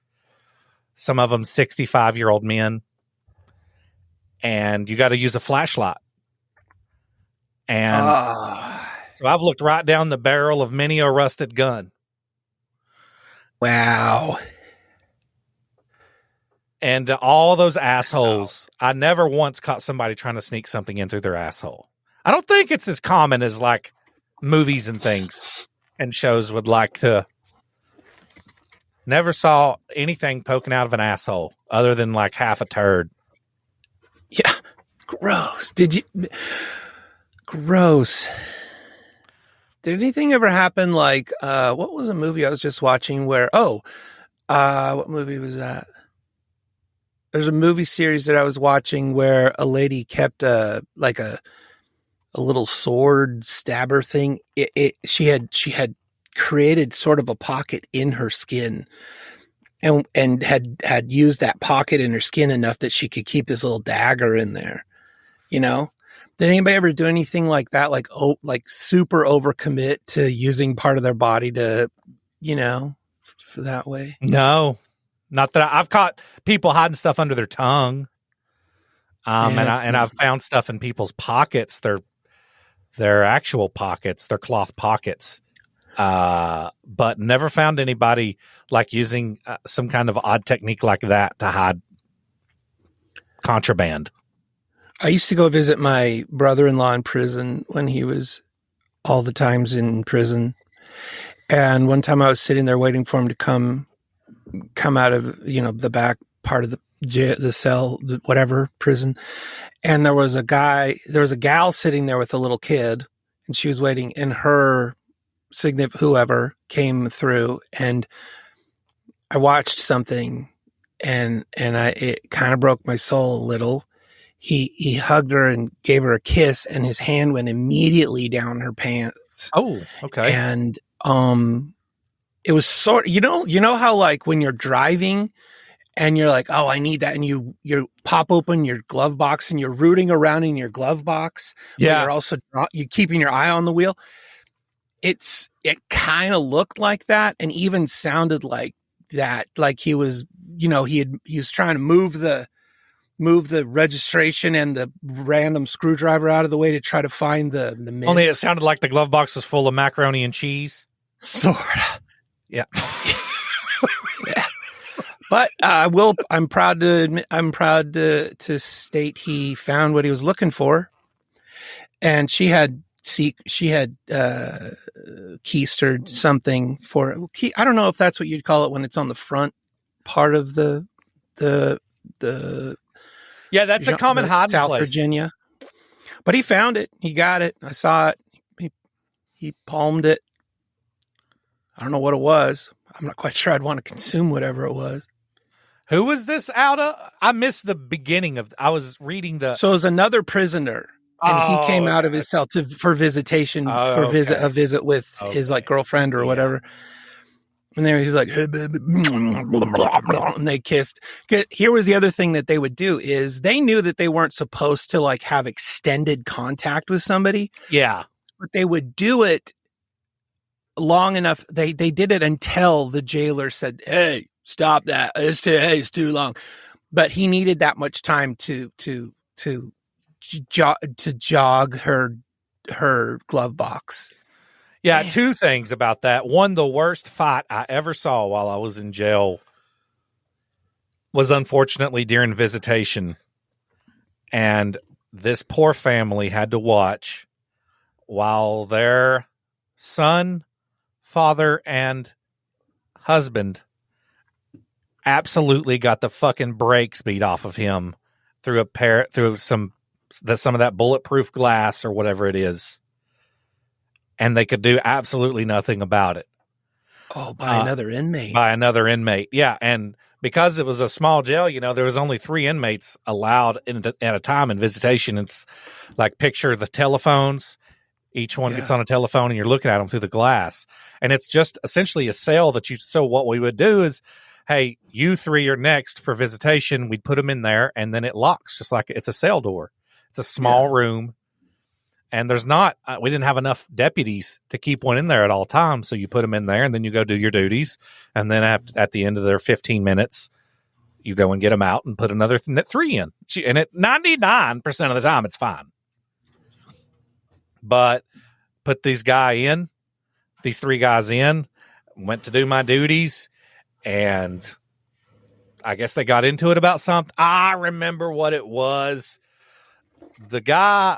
Some of them 65-year-old men. And you got to use a flashlight. And so I've looked right down the barrel of many a rusted gun. Wow. And all those assholes, I never once caught somebody trying to sneak something in through their asshole. I don't think it's as common as like movies and things and shows would like to. Never saw anything poking out of an asshole other than like half a turd. Yeah. Gross. Gross. Did anything ever happen like, what was a movie I was just watching where, what movie was that? There's a movie series that I was watching where a lady kept a little sword stabber thing. She had created sort of a pocket in her skin and had used that pocket in her skin enough that she could keep this little dagger in there, Did anybody ever do anything like that? Like super overcommit to using part of their body to, for that way? No, not that I've caught people hiding stuff under their tongue. I've found stuff in people's pockets. Their actual pockets, their cloth pockets. But never found anybody like using some kind of odd technique like that to hide contraband. I used to go visit my brother-in-law in prison when he was all the times in prison. And one time I was sitting there waiting for him to come out of, the back part of the cell, whatever prison. And there was a gal sitting there with a little kid, and she was waiting, and her whoever came through, and I watched something and it kind of broke my soul a little. He hugged her and gave her a kiss, and his hand went immediately down her pants. Oh, okay. And it was sort, you know how like when you're driving and you're like, oh, I need that, and you pop open your glove box and you're rooting around in your glove box. Yeah. You're also you keeping your eye on the wheel. It kind of looked like that, and even sounded like that. Like he was, he was trying to move the registration and the random screwdriver out of the way to try to find the mints. Only it sounded like the glove box was full of macaroni and cheese. Sort of. Yeah. Yeah. But I'm proud to state he found what he was looking for. And she had keistered something for it. I don't know if that's what you'd call it when it's on the front part of the yeah, that's a common hiding South place. Virginia. But he found it. He got it. I saw it. He palmed it. I don't know what it was. I'm not quite sure I'd want to consume whatever it was. Who was this out of? I missed the beginning of. I was reading the. So it was another prisoner, and he came out of his cell for visitation a visit with his like girlfriend or whatever. And there he's like, and they kissed. Here was the other thing that they would do is they knew that they weren't supposed to like have extended contact with somebody. Yeah. But they would do it long enough. They did it until the jailer said, hey, stop that. It's too long. But he needed that much time to jog her glove box. Yeah, two things about that. One, the worst fight I ever saw while I was in jail was unfortunately during visitation. And this poor family had to watch while their son, father, and husband absolutely got the fucking brakes beat off of him through some of that bulletproof glass or whatever it is. And they could do absolutely nothing about it. Oh, by another inmate. By another inmate, yeah. And because it was a small jail, there was only 3 inmates allowed at a time in visitation. It's like, picture the telephones. Each one gets on a telephone and you're looking at them through the glass. And it's just essentially a cell so what we would do is, hey, you 3 are next for visitation. We'd put them in there and then it locks just like it's a cell door. It's a small room. And we didn't have enough deputies to keep one in there at all times. So you put them in there and then you go do your duties. And then at the end of their 15 minutes, you go and get them out and put another 3 in. And at 99% of the time, it's fine. But put these 3 guys in, went to do my duties. And I guess they got into it about something. I remember what it was. The guy...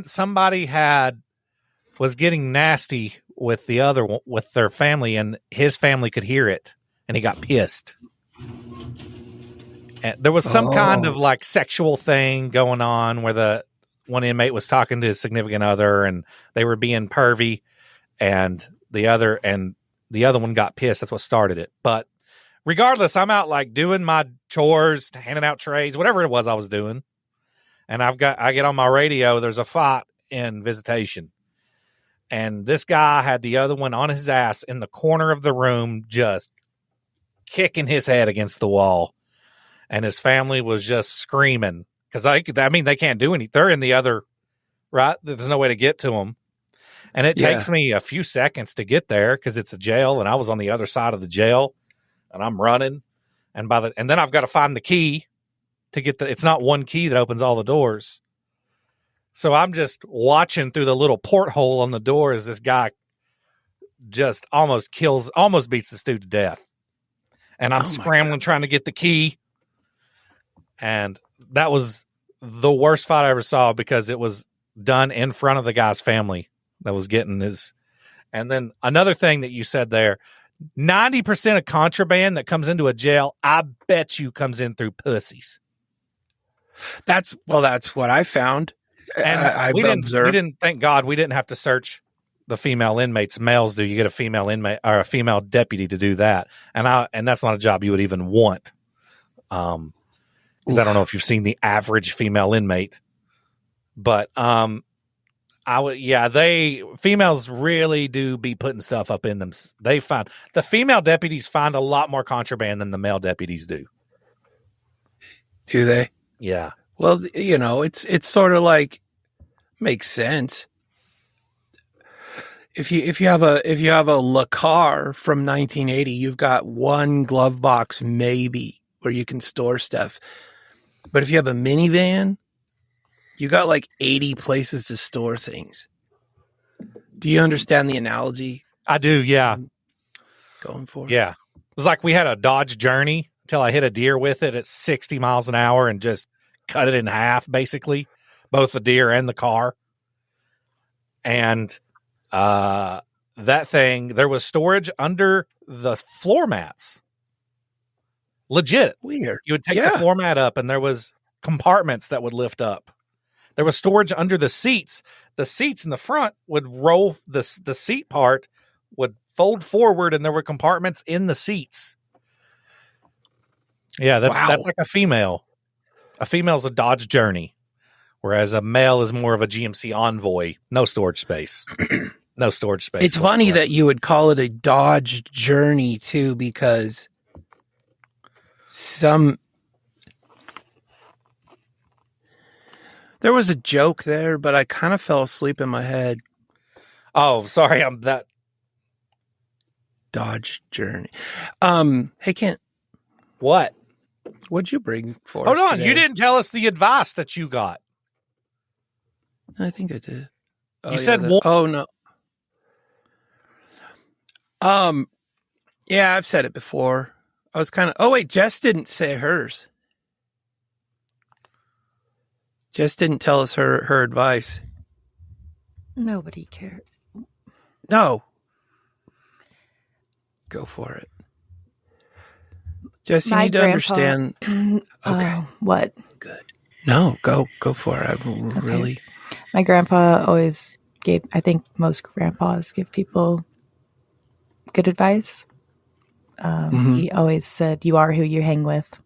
somebody was getting nasty with the other one, with their family, and his family could hear it, and he got pissed. And there was some kind of like sexual thing going on where the one inmate was talking to his significant other, and they were being pervy, and the other one got pissed. That's what started it. But regardless, I'm out like doing my chores, handing out trays, whatever it was I was doing. And I get on my radio, there's a fight in visitation. And this guy had the other one on his ass in the corner of the room, just kicking his head against the wall. And his family was just screaming. Because, they can't do anything. They're in the other, right? There's no way to get to them. And it takes me a few seconds to get there because it's a jail. And I was on the other side of the jail. And I'm running. And then I've got to find the key. To get it's not one key that opens all the doors. So I'm just watching through the little porthole on the door as this guy just almost beats this dude to death. And I'm scrambling trying to get the key. And that was the worst fight I ever saw because it was done in front of the guy's family that was getting his. And then another thing that you said there, 90% of contraband that comes into a jail, I bet you comes in through pussies. That's what I found. And we didn't, thank God, we didn't have to search the female inmates. Males do. You get a female inmate or a female deputy to do that. And that's not a job you would even want. Because I don't know if you've seen the average female inmate, but females really do be putting stuff up in them. The female deputies find a lot more contraband than the male deputies do. Do they? Yeah. Well, it's sort of like makes sense. If you have a Le Car from 1980, you've got one glove box maybe where you can store stuff. But if you have a minivan, you got like 80 places to store things. Do you understand the analogy? I do, yeah. Going for it? Yeah. It was like we had a Dodge Journey until I hit a deer with it at 60 miles an hour and just cut it in half, basically, both the deer and the car. And that thing, there was storage under the floor mats. Legit. Weird. You would take the floor mat up and there was compartments that would lift up. There was storage under the seats. The seats in the front would roll, the seat part would fold forward and there were compartments in the seats. Yeah, that's like a female. A female's a Dodge Journey, whereas a male is more of a GMC Envoy. No storage space. No storage space. It's funny that you would call it a Dodge Journey, too, because there was a joke there, but I kind of fell asleep in my head. Oh, sorry. Dodge Journey. Hey, Kent, What? what'd you bring for Hold us on. today? You didn't tell us the advice that you got. I think I did. You said one. Oh, no. Yeah, I've said it before. I was kind of... Oh, wait, Jess didn't say hers. Jess didn't tell us her advice. Nobody cared. No. Go for it. Jess, you need to understand... Okay. What? Good. No, go for it. Really... My grandpa always gave... I think most grandpas give people good advice. He always said, you are who you hang with.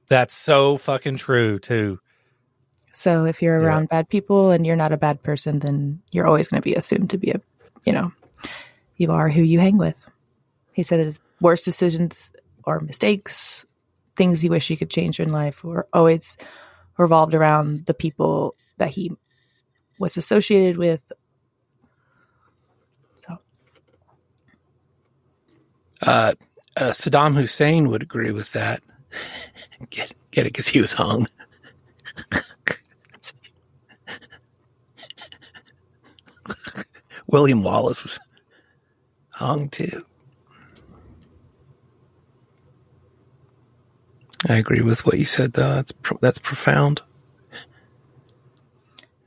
That's so fucking true, too. So if you're around bad people and you're not a bad person, then you're always going to be assumed to be you are who you hang with. He said his worst decisions or mistakes, things you wish you could change in life, were always revolved around the people that he was associated with. So, Saddam Hussein would agree with that. Get it because he was hung. William Wallace was hung too. I agree with what you said, though. That's profound.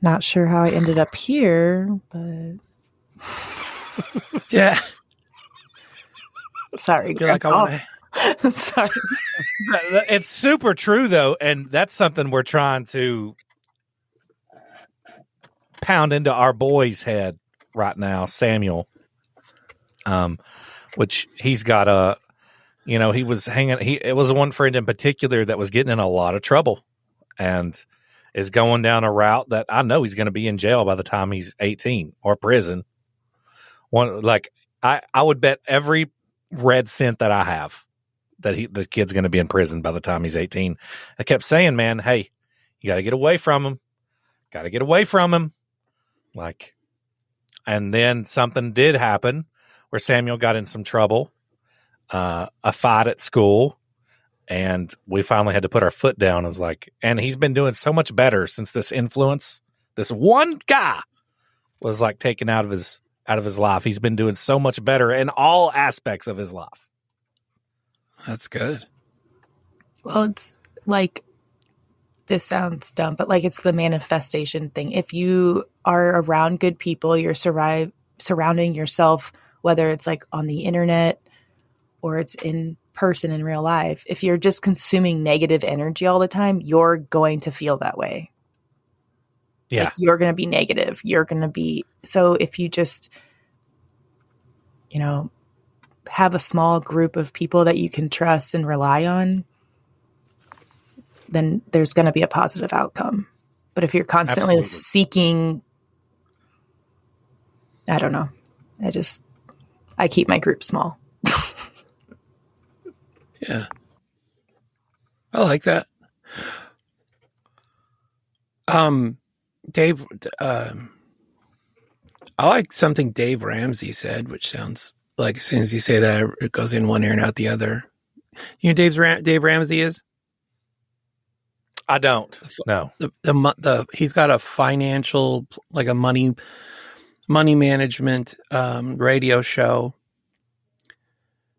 not sure how I ended up here, but yeah. Sorry, You're like, I want to. Sorry. It's super true, though, and that's something we're trying to pound into our boy's head right now, Samuel. Which he's got a, he was hanging. It was one friend in particular that was getting in a lot of trouble, and is going down a route that I know he's going to be in jail by the time he's 18 or prison. I would bet every red cent that I have that the kid's going to be in prison by the time he's 18. I kept saying, man, hey, you got to get away from him. Got to get away from him. And then something did happen where Samuel got in some trouble, a fight at school, and we finally had to put our foot down. And he's been doing so much better since this influence, this one guy was taken out of his life. He's been doing so much better in all aspects of his life. That's good. Well, it's this sounds dumb, but it's the manifestation thing. If you are around good people, you're surrounding yourself, whether it's on the internet or it's in person in real life. If you're just consuming negative energy all the time, you're going to feel that way. Yeah. You're going to be negative. You're going to be, so if you just, have a small group of people that you can trust and rely on, then there's going to be a positive outcome. But if you're constantly seeking, I don't know. I keep my group small. Yeah. I like that. Dave, I like something Dave Ramsey said, which sounds like as soon as you say that, it goes in one ear and out the other. You know Dave Ramsey is? I don't. No. He's got a financial, a money management radio show.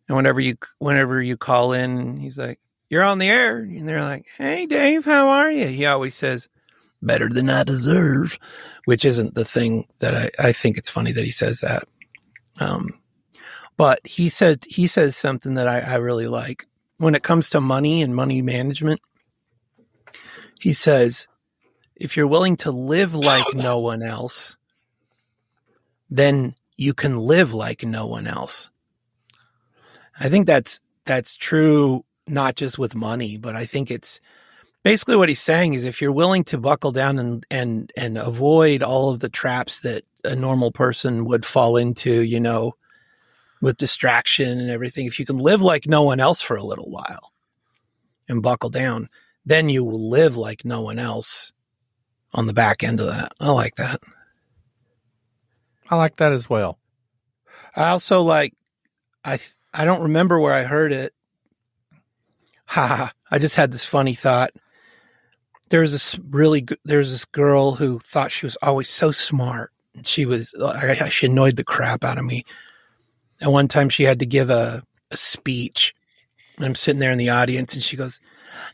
And whenever you call in, he's like, "You're on the air," and they're like, "Hey, Dave, how are you?" He always says, "Better than I deserve," which isn't the thing that I think it's funny that he says that. But he says something that I really like when it comes to money and money management. He says, if you're willing to live like no one else, then you can live like no one else. I think that's true, not just with money, but I think it's basically what he's saying is if you're willing to buckle down and avoid all of the traps that a normal person would fall into, with distraction and everything, if you can live like no one else for a little while and buckle down, then you will live like no one else on the back end of that. I like that. I like that as well. I also like, I don't remember where I heard it. I just had this funny thought. There's this girl who thought she was always so smart. She annoyed the crap out of me. And one time she had to give a speech. I'm sitting there in the audience and she goes,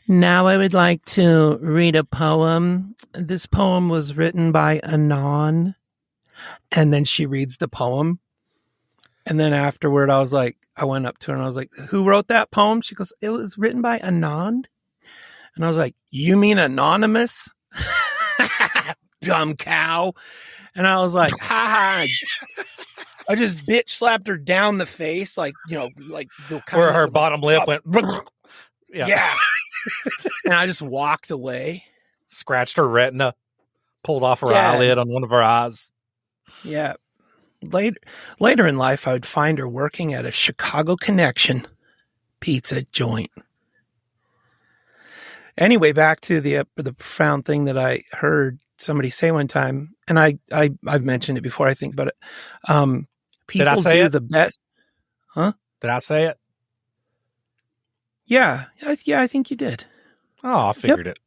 "Now I would like to read a poem. This poem was written by Anon." And then she reads the poem. And then afterward, I went up to her and I was like, "Who wrote that poem?" She goes, "It was written by Anon." And I was like, "You mean anonymous?" Dumb cow. And I was like, ha ha. I just bitch slapped her down the face, like where her bottom lip went. Yeah. And I just walked away. Scratched her retina, pulled off her eyelid on one of her eyes. Yeah. Later in life, I would find her working at a Chicago Connection pizza joint. Anyway, back to the profound thing that I heard somebody say one time, and I've mentioned it before, I think, but people Did I say do it? the best. Huh? Did I say it? Yeah, I think you did. Oh, I figured it.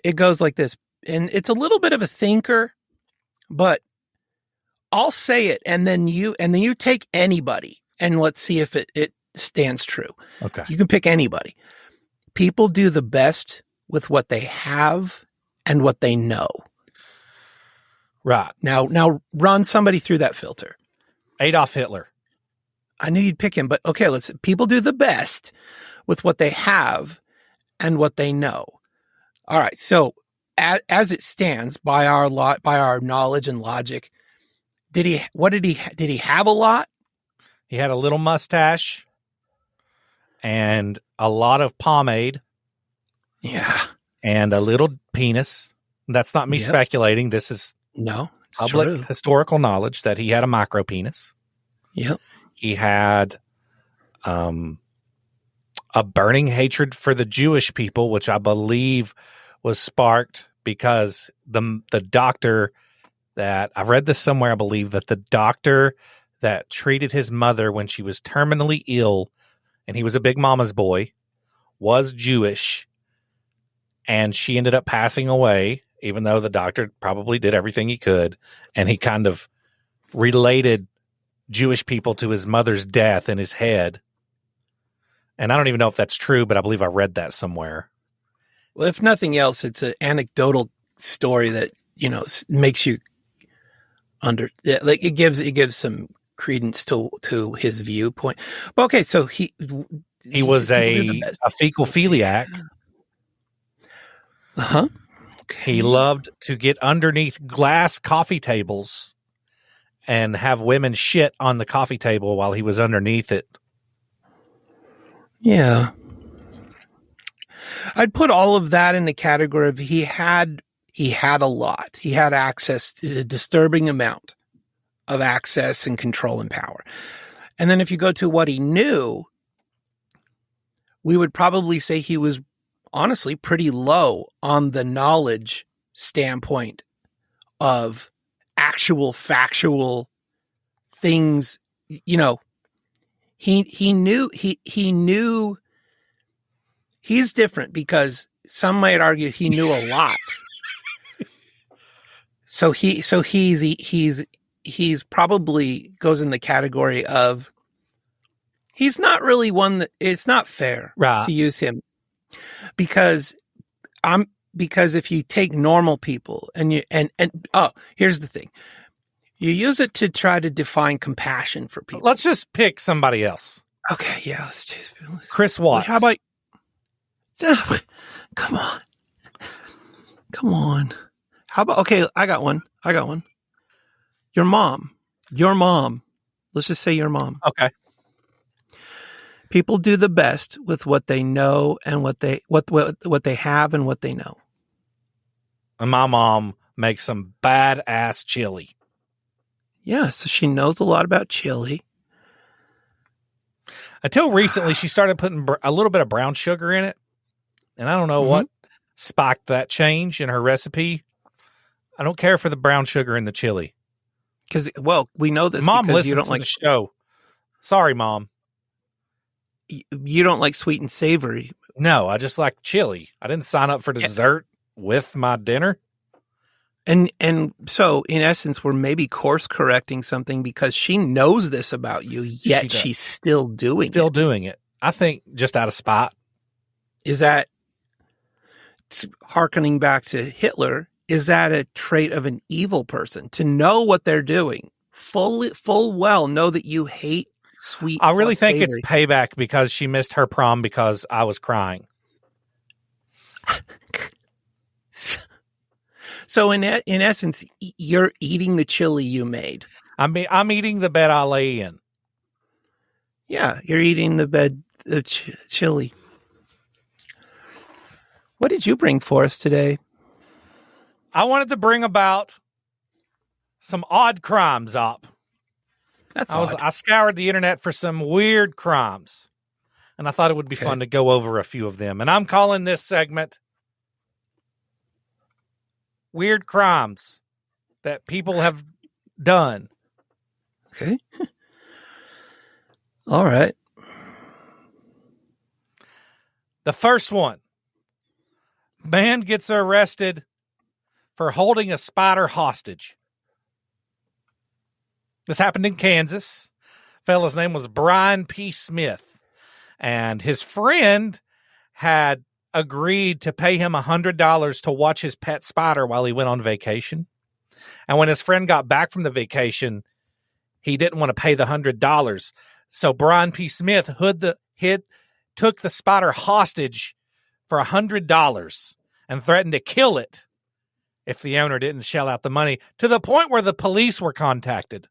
It goes like this, and it's a little bit of a thinker, but I'll say it, and then you take anybody, and let's see if it stands true. Okay. You can pick anybody. People do the best with what they have and what they know. Right. Now run somebody through that filter. Adolf Hitler. I knew you'd pick him, but okay, people do the best with what they have and what they know. All right. So as it stands by our knowledge and logic, did he have a lot? He had a little mustache and a lot of pomade. Yeah. And a little penis. That's not me speculating. This is public historical knowledge that he had a micro penis. Yep. He had a burning hatred for the Jewish people, which I believe was sparked because the doctor that I've read this somewhere, I believe that the doctor that treated his mother when she was terminally ill, and he was a big mama's boy, was Jewish, and she ended up passing away, even though the doctor probably did everything he could, and he kind of related Jewish people to his mother's death in his head. And I don't even know if that's true, but I believe I read that somewhere. Well, if nothing else, it's an anecdotal story that, makes you it gives some credence to his viewpoint. But okay, so he was a fecal-philiac. Uh-huh. Okay. He loved to get underneath glass coffee tables and have women shit on the coffee table while he was underneath it. Yeah. I'd put all of that in the category of he had a lot. He had access to a disturbing amount of access and control and power. And then if you go to what he knew, we would probably say he was honestly pretty low on the knowledge standpoint of actual factual things. He knew he's different because some might argue he knew a lot. So he's probably goes in the category of he's not really one that it's not fair to use him because if you take normal people and here's the thing. You use it to try to define compassion for people. Let's just pick somebody else. Okay, yeah. Chris Watts. How about Come on. How about okay, I got one. Your mom. Let's just say your mom. Okay. People do the best with what they know and what they have and what they know. And my mom makes some badass chili. Yeah, so she knows a lot about chili. Until recently, she started putting a little bit of brown sugar in it. And I don't know what sparked that change in her recipe. I don't care for the brown sugar in the chili. Because, well, we know this. Mom because listens you don't to like the show. Sorry, Mom. You don't like sweet and savory. No, I just like chili. I didn't sign up for dessert with my dinner. And so, in essence, we're maybe course correcting something because she knows this about you, yet she's still doing it. Still doing it. I think just out of spite. Is that, hearkening back to Hitler, is that a trait of an evil person? To know what they're doing, full well know that you hate sweet. I really think savory. it's payback because she missed her prom because I was crying. So in essence, you're eating the chili you made. I'm eating the bed I lay in. Yeah, you're eating the chili. What did you bring for us today? I wanted to bring about some odd crimes up. I scoured the internet for some weird crimes, and I thought it would be fun to go over a few of them. And I'm calling this segment Weird Crimes That People Have Done. Okay. All right. The first one. Man gets arrested for holding a spider hostage. This happened in Kansas. Fella's name was Brian P. Smith. And his friend had agreed to pay him $100 to watch his pet spider while he went on vacation. And when his friend got back from the vacation, he didn't want to pay the $100. So Brian P. Smith took the spider hostage for $100 and threatened to kill it if the owner didn't shell out the money, to the point where the police were contacted.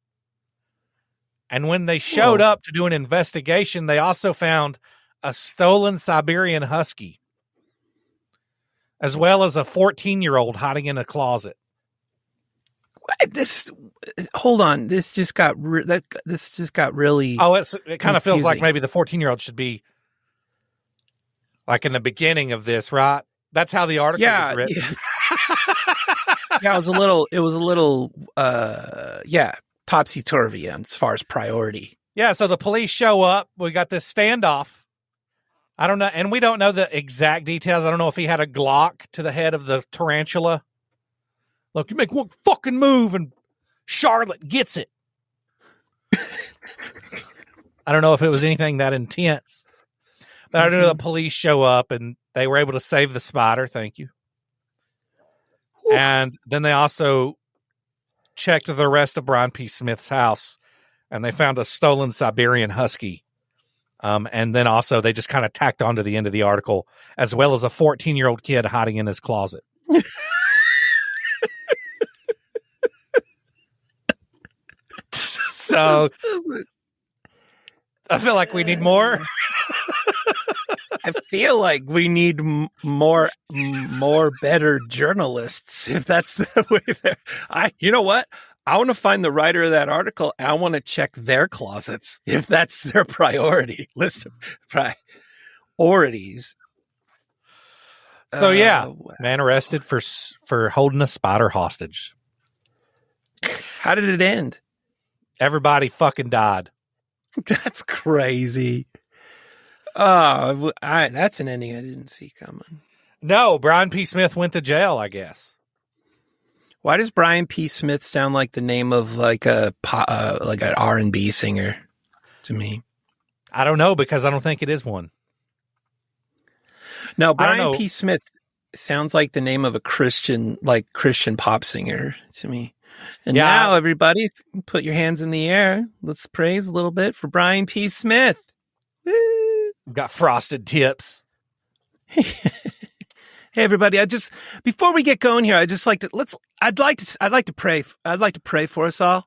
And when they showed up to do an investigation, they also found a stolen Siberian husky, as well as a 14-year-old hiding in a closet. Hold on. This just got really. Oh, it kind of feels like maybe the 14-year-old should be like in the beginning of this, right? That's how the article was written. Yeah, it was a little topsy-turvy as far as priority. Yeah, so the police show up. We got this standoff. I don't know, and we don't know the exact details. I don't know if he had a Glock to the head of the tarantula. Look, you make one fucking move and Charlotte gets it. I don't know if it was anything that intense. But I know the police show up and they were able to save the spider. Thank you. Ooh. And then they also checked the rest of Brian P. Smith's house and they found a stolen Siberian husky. And then also they just kind of tacked on to the end of the article, as well as a 14-year-old kid hiding in his closet. So I feel like we need more. I feel like we need more better journalists, if that's the way. You know what? I want to find the writer of that article. I want to check their closets if that's their priority list of priorities. So man arrested for holding a spider hostage. How did it end? Everybody fucking died. That's crazy. Oh, that's an ending I didn't see coming. No, Brian P. Smith went to jail, I guess. Why does Brian P. Smith sound like the name of like an R&B singer to me? I don't know, because I don't think it is one. No, Brian P. Smith sounds like the name of a Christian pop singer to me. And now, everybody, put your hands in the air. Let's praise a little bit for Brian P. Smith. Woo. We've got frosted tips. Hey, everybody! Before we get going here, I'd like to pray. I'd like to pray for us all.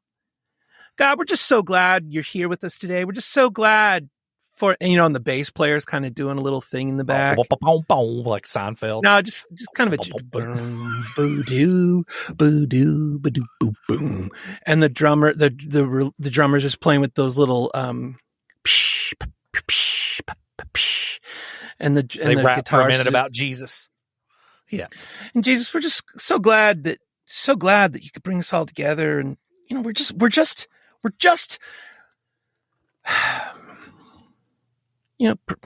God, we're just so glad you're here with us today. We're just so glad and the bass player's kind of doing a little thing in the back, like Seinfeld. No, just kind of a boo-doo, boo-doo, ba-doo, boo-boom. And the drummer's just playing with those little and the rap for a minute just, about Jesus. Yeah. And Jesus, we're just so glad that you could bring us all together and we're just,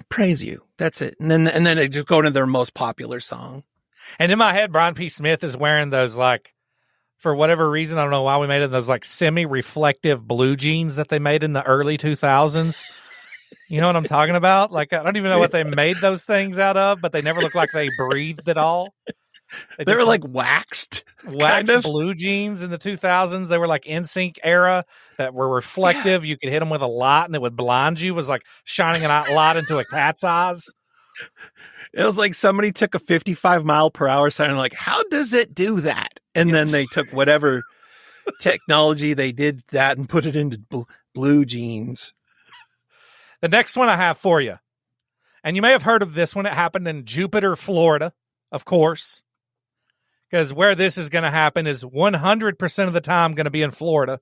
praise you. That's it. And then they just go into their most popular song. And in my head, Brian P. Smith is wearing those, like, for whatever reason, I don't know why we made it, those like semi-reflective blue jeans that they made in the early 2000s. You know what I'm talking about? Like, I don't even know what they made those things out of, but they never looked like they breathed at all. They were like waxed kind of blue jeans in the 2000s. They were like NSYNC era that were reflective. Yeah. You could hit them with a light and it would blind you. It was like shining a light into a cat's eyes. It was like somebody took a 55 mile per hour sign and like, how does it do that? And then they took whatever technology they did that and put it into blue jeans. The next one I have for you, and you may have heard of this one. It happened in Jupiter, Florida, of course, because where this is going to happen is 100% of the time going to be in Florida.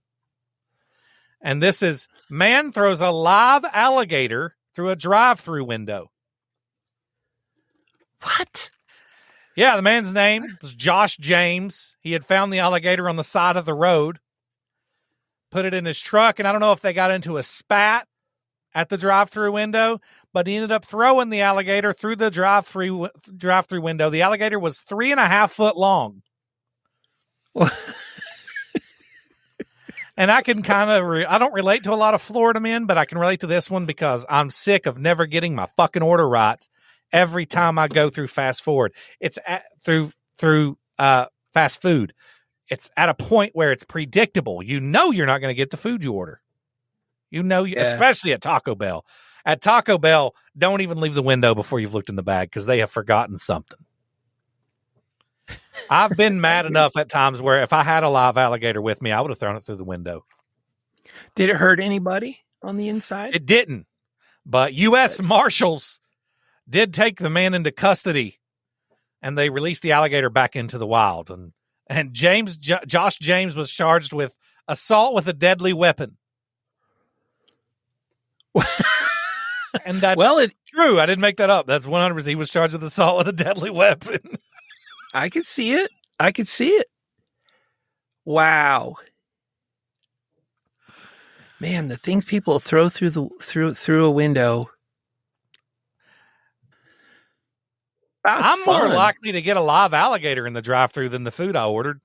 And this is, man throws a live alligator through a drive-through window. What? Yeah, the man's name was Josh James. He had found the alligator on the side of the road, put it in his truck, and I don't know if they got into a spat at the drive-through window, but he ended up throwing the alligator through the drive-through window. The alligator was 3.5 foot long. And I can kind of, I don't relate to a lot of Florida men, but I can relate to this one because I'm sick of never getting my fucking order right every time I go through fast forward. It's through fast food. It's at a point where it's predictable. You know you're not going to get the food you order. You know, especially at Taco Bell. At Taco Bell, don't even leave the window before you've looked in the bag because they have forgotten something. I've been mad enough at times where if I had a live alligator with me, I would have thrown it through the window. Did it hurt anybody on the inside? It didn't. But U.S. Marshals did take the man into custody, and they released the alligator back into the wild. And Josh James was charged with assault with a deadly weapon. And that's true. I didn't make that up. That's 100%. He was charged with assault with a deadly weapon. I could see it. Wow. Man, the things people throw through a window. I'm more likely to get a live alligator in the drive-thru than the food I ordered.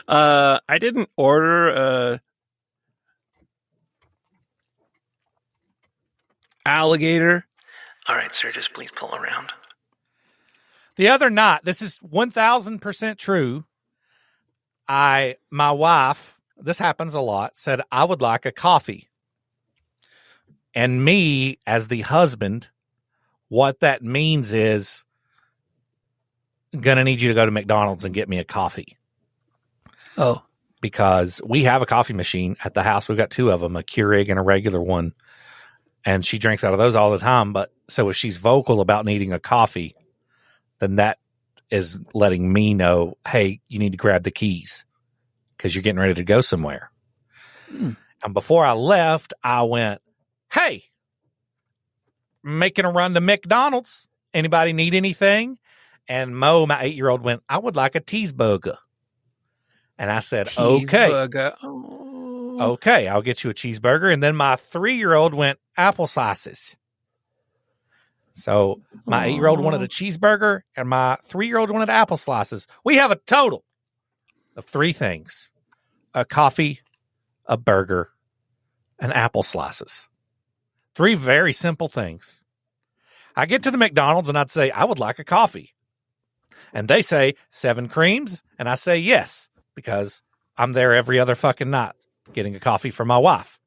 I didn't order alligator. All right, sir, just please pull around. The other night, this is 1,000% true. My wife, this happens a lot, said I would like a coffee. And me, as the husband, what that means is I'm going to need you to go to McDonald's and get me a coffee. Oh. Because we have a coffee machine at the house. We've got 2 of them, a Keurig and a regular one. And she drinks out of those all the time. But so if she's vocal about needing a coffee, then that is letting me know, hey, you need to grab the keys because you're getting ready to go somewhere. And before I left, I went, hey, making a run to McDonald's. Anybody need anything? And Mo, my 8-year-old, went, I would like a cheeseburger. And I said, okay. Oh. Okay, I'll get you a cheeseburger. And then my 3-year-old went, apple slices. So my 8-year-old wanted a cheeseburger and my 3-year-old wanted apple slices. We have a total of 3 things: a coffee, a burger, and apple slices. 3 very simple things. I get to the McDonald's and I'd say, I would like a coffee. And they say 7 creams. And I say yes, because I'm there every other fucking night getting a coffee for my wife.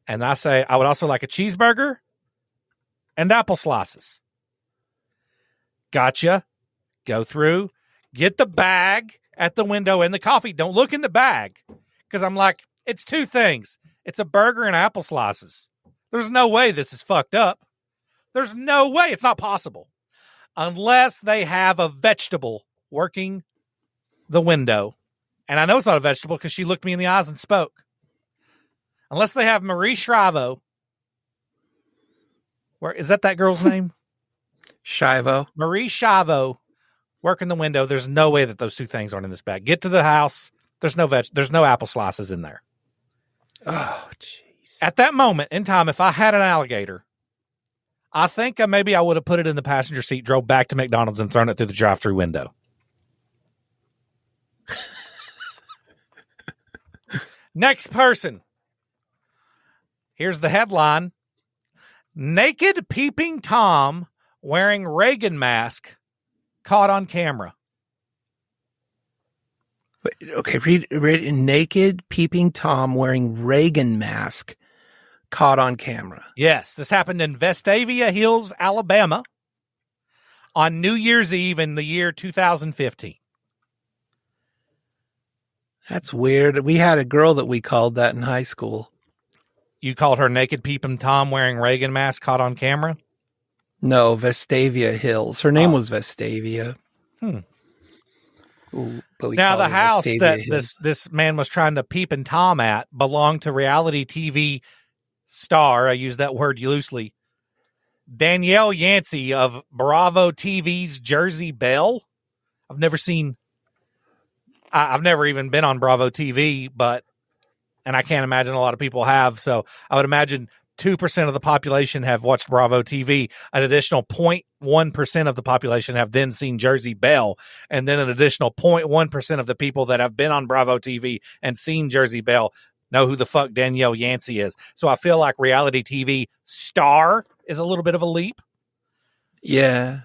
And I say, I would also like a cheeseburger and apple slices. Gotcha. Go through, get the bag at the window and the coffee. Don't look in the bag. Because I'm like, it's 2 things. It's a burger and apple slices. There's no way this is fucked up. There's no way. It's not possible. Unless they have a vegetable working the window. And I know it's not a vegetable because she looked me in the eyes and spoke. Unless they have Marie Shrivo. Where is that girl's name? Shivo. Marie Shrivo working the window. There's no way that those two things aren't in this bag. Get to the house. There's no apple slices in there. Oh, jeez. At that moment in time, if I had an alligator, I think maybe I would have put it in the passenger seat, drove back to McDonald's, and thrown it through the drive-thru window. Next person. Here's the headline. Naked peeping Tom wearing Reagan mask caught on camera. Okay, read naked peeping Tom wearing Reagan mask caught on camera. Yes, this happened in Vestavia Hills, Alabama on New Year's Eve in the year 2015. That's weird. We had a girl that we called that in high school. You called her naked peeping Tom wearing Reagan mask caught on camera? No, Vestavia Hills. Her name was Vestavia. Ooh, now, the house that this man was trying to peeping Tom at belonged to reality TV star, I use that word loosely, Danielle Yancey of Bravo TV's Jersey Belle. I've never even been on Bravo TV, and I can't imagine a lot of people have. So I would imagine 2% of the population have watched Bravo TV. An additional 0.1% of the population have then seen Jersey Belle. And then an additional 0.1% of the people that have been on Bravo TV and seen Jersey Belle know who the fuck Danielle Yancey is. So I feel like reality TV star is a little bit of a leap. Yeah.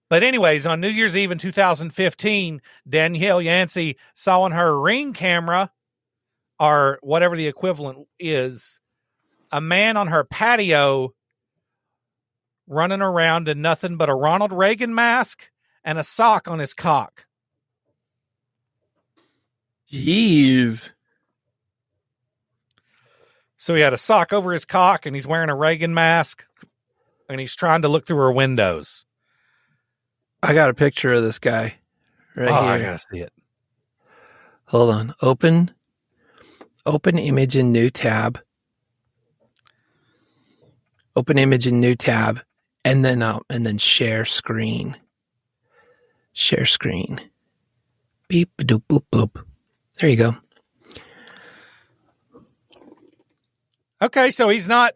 But anyways, on New Year's Eve in 2015, Danielle Yancey saw on her Ring camera, or whatever the equivalent is, a man on her patio running around in nothing but a Ronald Reagan mask and a sock on his cock. Jeez. So he had a sock over his cock and he's wearing a Reagan mask and he's trying to look through her windows. I got a picture of this guy right here. I gotta see it. Hold on. Open image in new tab. Open image in new tab, and then share screen. Share screen. Beep doop boop boop. There you go. Okay, so he's not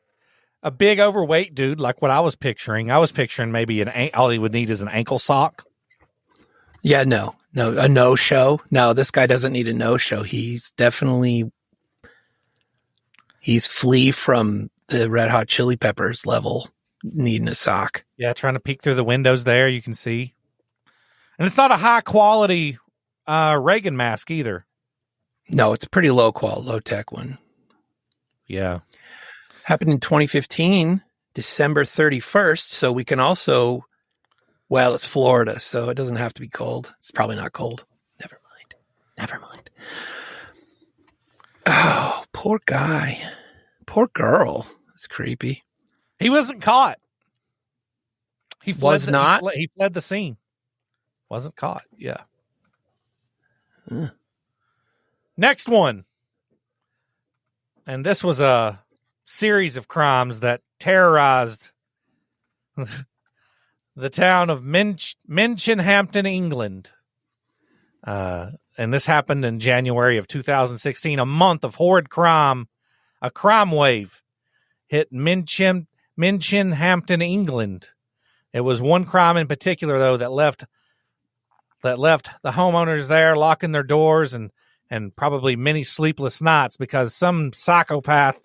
a big overweight dude like what I was picturing. I was picturing maybe all he would need is an ankle sock. Yeah, no, a no-show. No, this guy doesn't need a no-show. He's Flea from the Red Hot Chili Peppers level, needing a sock. Yeah, trying to peek through the windows there, you can see. And it's not a high-quality Reagan mask either. No, it's a pretty low-tech one. Yeah. Happened in 2015, December 31st, so we can also... Well, it's Florida, so it doesn't have to be cold. It's probably not cold. Never mind. Oh, poor guy. Poor girl. It's creepy. He wasn't caught. He fled not? He fled the scene. Wasn't caught. Yeah. Next one. And this was a series of crimes that terrorized the town of Minchinhampton, England. And this happened in January of 2016, a month of horrid crime. A crime wave hit Minchinhampton, England. It was one crime in particular, though, that left the homeowners there locking their doors and probably many sleepless nights because some psychopath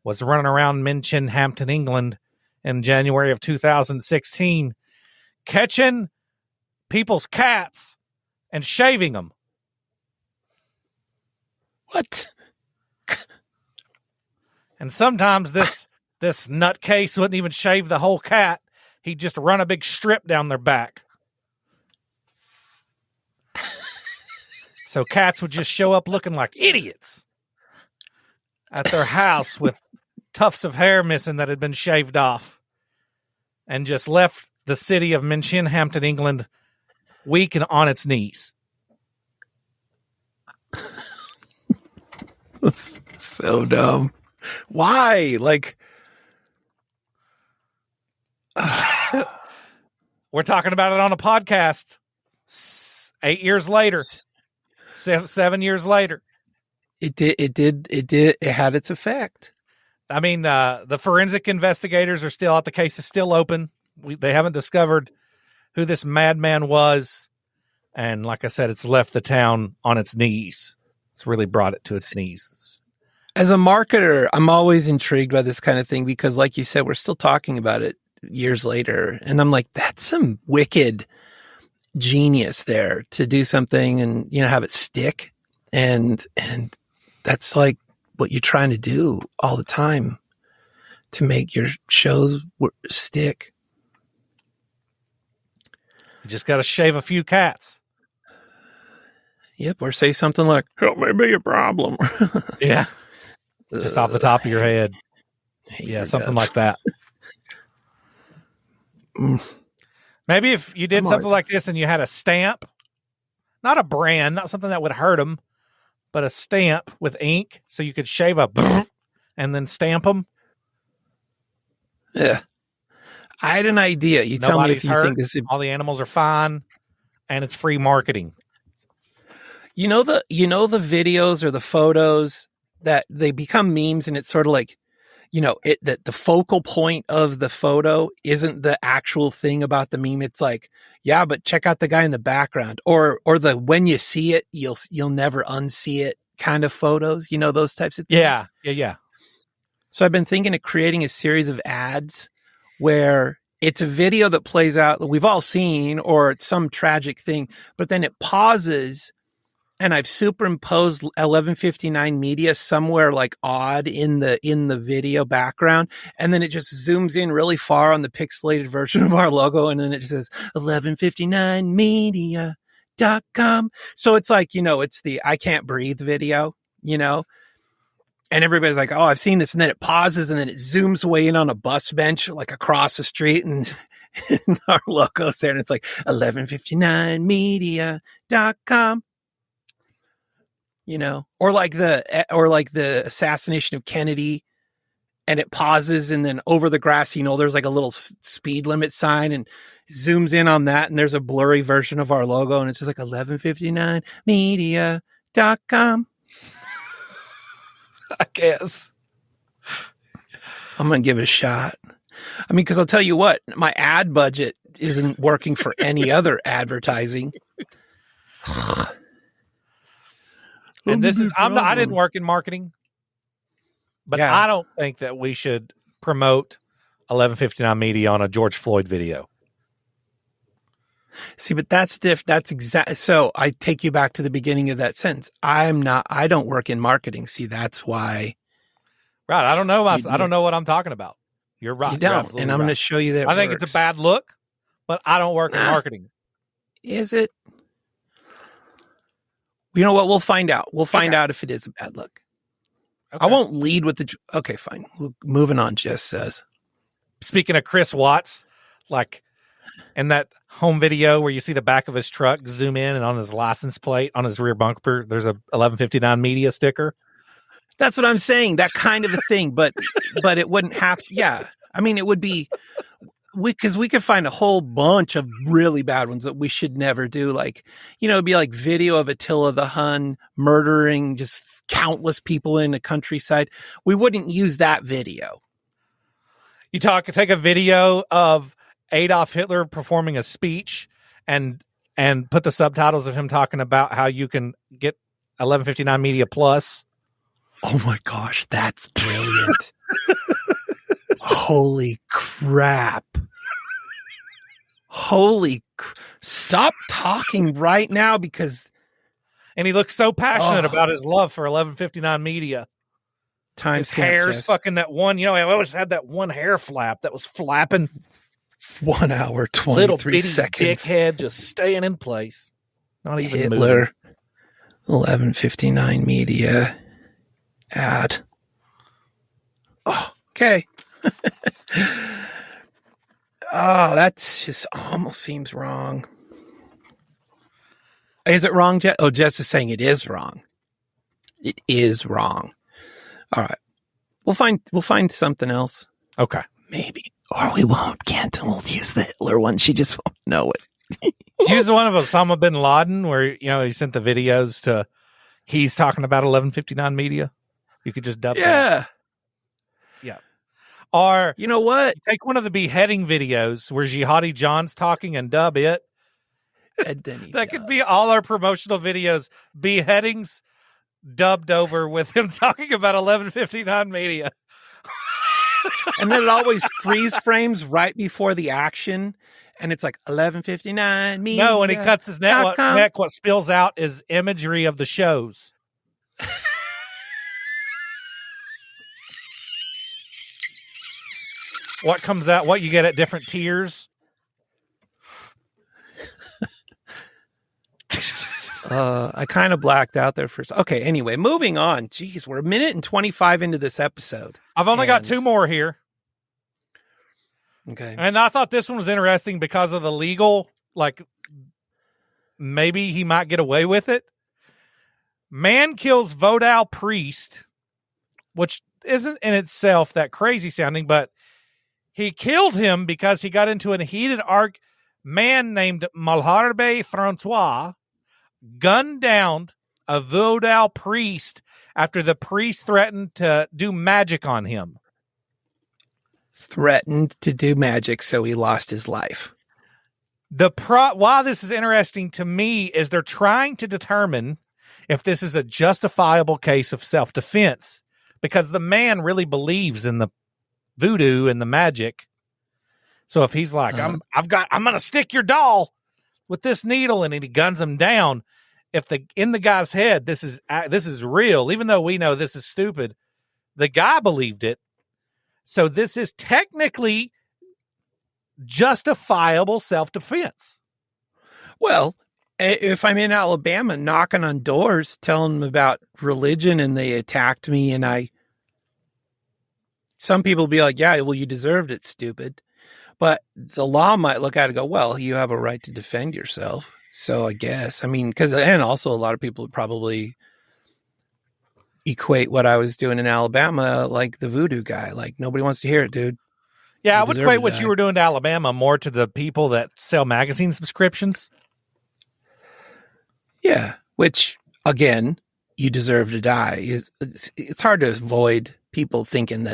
was running around Minchinhampton, England in January of 2016, catching people's cats and shaving them. What? And sometimes this nutcase wouldn't even shave the whole cat. He'd just run a big strip down their back. So cats would just show up looking like idiots at their house with tufts of hair missing that had been shaved off, and just left the city of Minchinhampton, England, weak and on its knees. That's so dumb. Why? Like, we're talking about it on a podcast. 8 years later, 7 years later. It had its effect. I mean, the forensic investigators are still out. The case is still open. They haven't discovered who this madman was. And like I said, it's left the town on its knees. It's really brought it to its knees. As a marketer, I'm always intrigued by this kind of thing because, like you said, we're still talking about it years later. And I'm like, that's some wicked genius there to do something and, you know, have it stick. And that's like what you're trying to do all the time to make your shows stick. You just got to shave a few cats. Yep. Or say something like, help me be a problem. Yeah. Just off the top of your head. Yeah. Something like that. Maybe if you did something like this and you had a stamp, not a brand, not something that would hurt them, but a stamp with ink so you could shave a and then stamp them. Yeah. I had an idea. You tell me if you think this is... All the animals are fine and it's free marketing. You know the videos or the photos that they become memes and it's sort of like, you know, that the focal point of the photo isn't the actual thing about the meme. It's like, yeah, but check out the guy in the background or the, when you see it, you'll never unsee it kind of photos, you know, those types of things. Yeah. So I've been thinking of creating a series of ads where it's a video that plays out that we've all seen or it's some tragic thing, but then it pauses and I've superimposed 1159 media somewhere like odd in the video background. And then it just zooms in really far on the pixelated version of our logo. And then it just says 1159media.com. So it's like, you know, it's the I can't breathe video, you know, and everybody's like, oh, I've seen this. And then it pauses and then it zooms way in on a bus bench, like across the street and our logo's there. And it's like 1159media.com. You know, or like the assassination of Kennedy and it pauses and then over the grass, you know, there's like a little speed limit sign and zooms in on that. And there's a blurry version of our logo and it's just like 1159media.com. I guess. I'm going to give it a shot. I mean, cause I'll tell you what, my ad budget isn't working for any other advertising. And this is, I didn't work in marketing, but yeah. I don't think that we should promote 1159 media on a George Floyd video. See, but that's that's exactly. So I take you back to the beginning of that sentence. I don't work in marketing. See, that's why. Right. I don't know. I don't know what I'm talking about. You're right. You don't. And I'm going to show you that. I think it's a bad look, but I don't work in marketing. Is it? You know what? We'll find out. We'll find out if it is a bad look. Okay. I won't lead with the... Okay, fine. Moving on, Jess says. Speaking of Chris Watts, like in that home video where you see the back of his truck zoom in and on his license plate, on his rear bumper, there's a 1159 media sticker. That's what I'm saying. That kind of a thing. But it wouldn't have to... Yeah. I mean, it would be... Because we could find a whole bunch of really bad ones that we should never do. Like, you know, it'd be like video of Attila the Hun murdering just countless people in the countryside. We wouldn't use that video. You take a video of Adolf Hitler performing a speech and put the subtitles of him talking about how you can get 1159 Media Plus. Oh my gosh, that's brilliant. Holy crap. Stop talking right now because... And he looks so passionate about his love for 1159 Media. His hair's fucking that one, you know, I always had that one hair flap that was flapping. 1 hour, 23 little bitty seconds. Dickhead just staying in place. Not even Hitler, moving. 1159 Media ad. Oh, okay. Oh, that's just almost seems wrong. Is it wrong, Jess? Oh, Jess is saying it is wrong. It is wrong. All right. We'll find something else. Okay. Maybe. Or we won't, Kent, and we'll use the Hitler one. She just won't know it. Use the one of Osama bin Laden where, he sent the videos to, he's talking about 1159 media. You could just dub that. Yeah. Or, you know what? Take one of the beheading videos where Jihadi John's talking and dub it. And then that could be all our promotional videos. Beheadings dubbed over with him talking about 1159 media. And then it always freeze frames right before the action. And it's like 1159 media. No, when he cuts his neck, what spills out is imagery of the shows. What comes out, what you get at different tiers. I kind of blacked out there for okay, anyway, moving on. Jeez, we're a minute and 25 into this episode. I've only got 2 more here. Okay. And I thought this one was interesting because of the legal, like, maybe he might get away with it. Man kills Vodal priest, which isn't in itself that crazy sounding, but he killed him because he got into a heated argument. Man named Malharbe Francois gunned down a Vodal priest after the priest threatened to do magic on him. Threatened to do magic, so he lost his life. Why this is interesting to me is they're trying to determine if this is a justifiable case of self-defense, because the man really believes in the voodoo and the magic. So if he's like, I'm going to stick your doll with this needle, and he guns him down, if in the guy's head this is real, even though we know this is stupid, the guy believed it. So this is technically justifiable self-defense. Well, if I'm in Alabama knocking on doors, telling them about religion and they attacked me, and some people be like, yeah, well, you deserved it, stupid. But the law might look at it and go, well, you have a right to defend yourself. So I guess, and also a lot of people would probably equate what I was doing in Alabama like the voodoo guy. Like, nobody wants to hear it, dude. Yeah, I would equate what you were doing to Alabama more to the people that sell magazine subscriptions. Yeah, which, again, you deserve to die. It's hard to avoid people thinking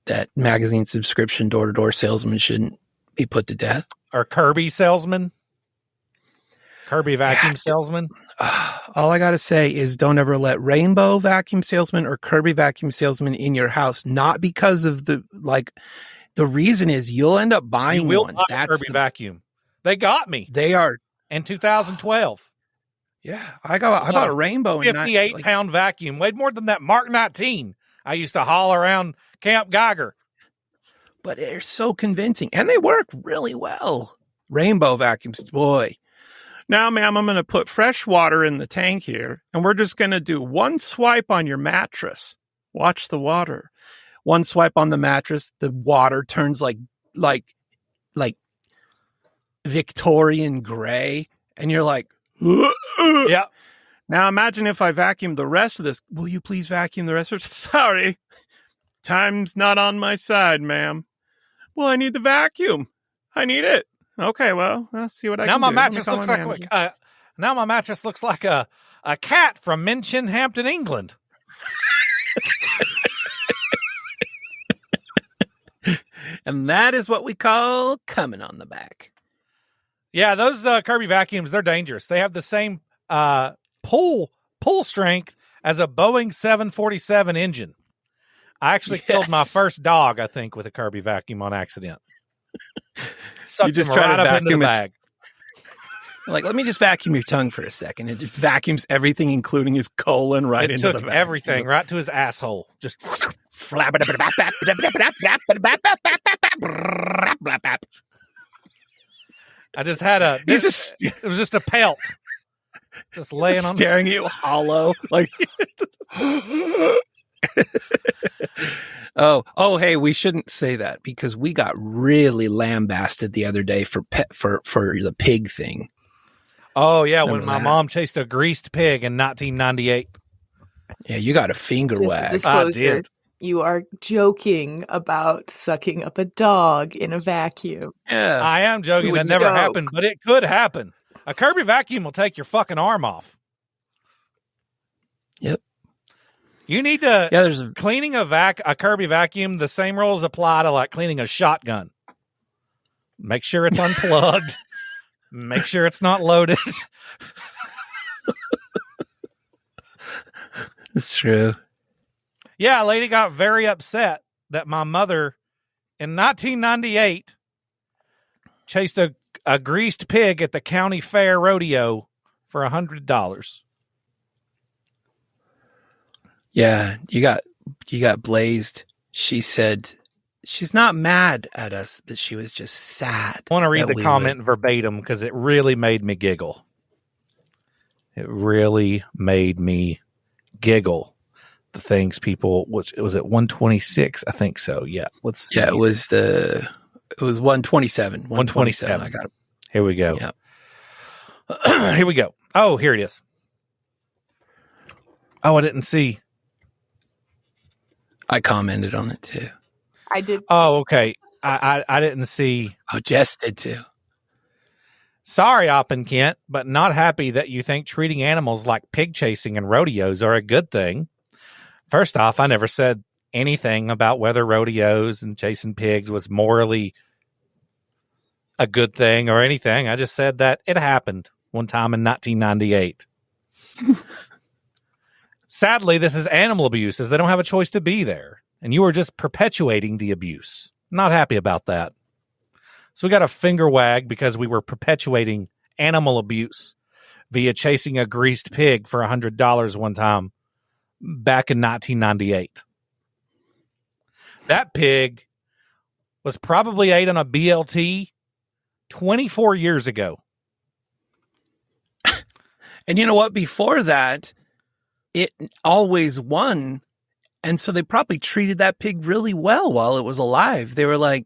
that magazine subscription door-to-door salesman shouldn't be put to death. Or Kirby salesman. Kirby vacuum salesman. All I got to say is don't ever let Rainbow vacuum salesman or Kirby vacuum salesman in your house. Not because of the reason is you'll end up buying you will one. Buy That's Kirby vacuum. They got me. They are. In 2012. Yeah. I bought a Rainbow. 58-pound vacuum. Weighed more than that Mark 19 I used to haul around Camp Geiger. But they're so convincing. And they work really well. Rainbow vacuums. Boy. Now, ma'am, I'm going to put fresh water in the tank here, and we're just going to do one swipe on your mattress. Watch the water. One swipe on the mattress, the water turns like Victorian gray, and you're like, yeah. Now imagine if I vacuum the rest of this. Will you please vacuum the rest of it? Sorry, time's not on my side, ma'am. Well, I need the vacuum. I need it. Okay, well, I'll see what I can do. Now my mattress looks like a cat from Minchin Hampton, England. And that is what we call coming on the back. Yeah, those Kirby vacuums, they're dangerous. They have the same pull strength as a Boeing 747 engine. I actually killed my first dog, I think, with a Kirby vacuum on accident. You just try to vacuum the bag. Like, let me just vacuum your tongue for a second. It just vacuums everything, including his colon, right into the vacuum. Everything right to his asshole. Just I just had it was just a pelt. Just laying on staring at you hollow. Like Oh, hey, we shouldn't say that because we got really lambasted the other day for the pig thing. Oh, yeah, when my mom chased a greased pig in 1998. Yeah, you got a finger wag. I did. You are joking about sucking up a dog in a vacuum. Yeah. I am joking. That never happened, but it could happen. A Kirby vacuum will take your fucking arm off. Yep. You need to. Yeah, there's cleaning a Kirby vacuum. The same rules apply to like cleaning a shotgun. Make sure it's unplugged. Make sure it's not loaded. It's true. Yeah, a lady got very upset that my mother, in 1998, chased a greased pig at the county fair rodeo for $100. Yeah, you got blazed. She said she's not mad at us, but she was just sad. I want to read the comment verbatim because it really made me giggle. It really made me giggle. The things people, which it was at 126, I think so. Yeah, let's see. Yeah, it was 127. 127. I got it. Here we go. Yeah. Here we go. Oh, here it is. Oh, I didn't see. I commented on it too. I did. Oh, okay. I didn't see. Oh, Jess did too. Sorry, Oppen Kent, but not happy that you think treating animals like pig chasing and rodeos are a good thing. First off, I never said anything about whether rodeos and chasing pigs was morally a good thing or anything. I just said that it happened one time in 1998. Sadly, this is animal abuse, as they don't have a choice to be there. And you are just perpetuating the abuse. Not happy about that. So we got a finger wag because we were perpetuating animal abuse via chasing a greased pig for $100 one time back in 1998. That pig was probably ate on a BLT 24 years ago. And you know what? Before that, it always won. And so they probably treated that pig really well while it was alive. They were like,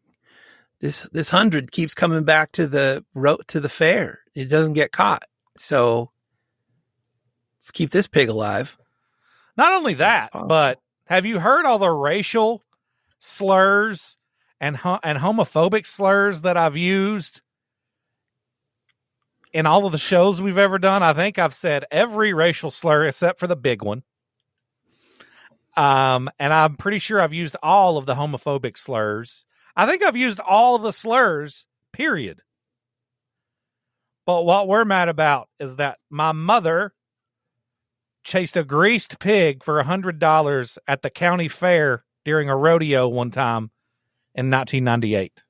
this 100 keeps coming back to the fair. It doesn't get caught. So let's keep this pig alive. Not only that, but have you heard all the racial slurs and homophobic slurs that I've used in all of the shows we've ever done? I think I've said every racial slur except for the big one. And I'm pretty sure I've used all of the homophobic slurs. I think I've used all the slurs, period. But what we're mad about is that my mother chased a greased pig for $100 at the county fair during a rodeo one time in 1998.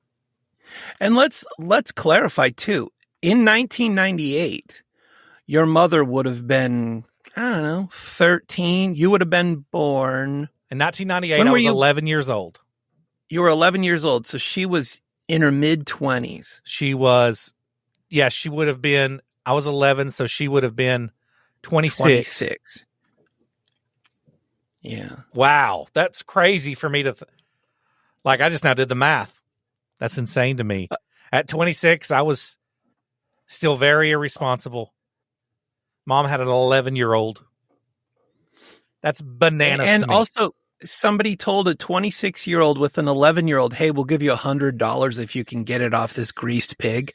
And let's clarify too. In 1998, your mother would have been, I don't know, 13. You would have been born. In 1998, I was 11 years old. You were 11 years old, so she was in her mid-20s. She was, yeah, she would have been, I was 11, so she would have been 26. Yeah. Wow. That's crazy for me to, like, I just now did the math. That's insane to me. At 26, I was still very irresponsible. Mom had an 11-year-old. That's bananas and to me. Also, somebody told a 26-year-old with an 11-year-old, hey, we'll give you $100 if you can get it off this greased pig.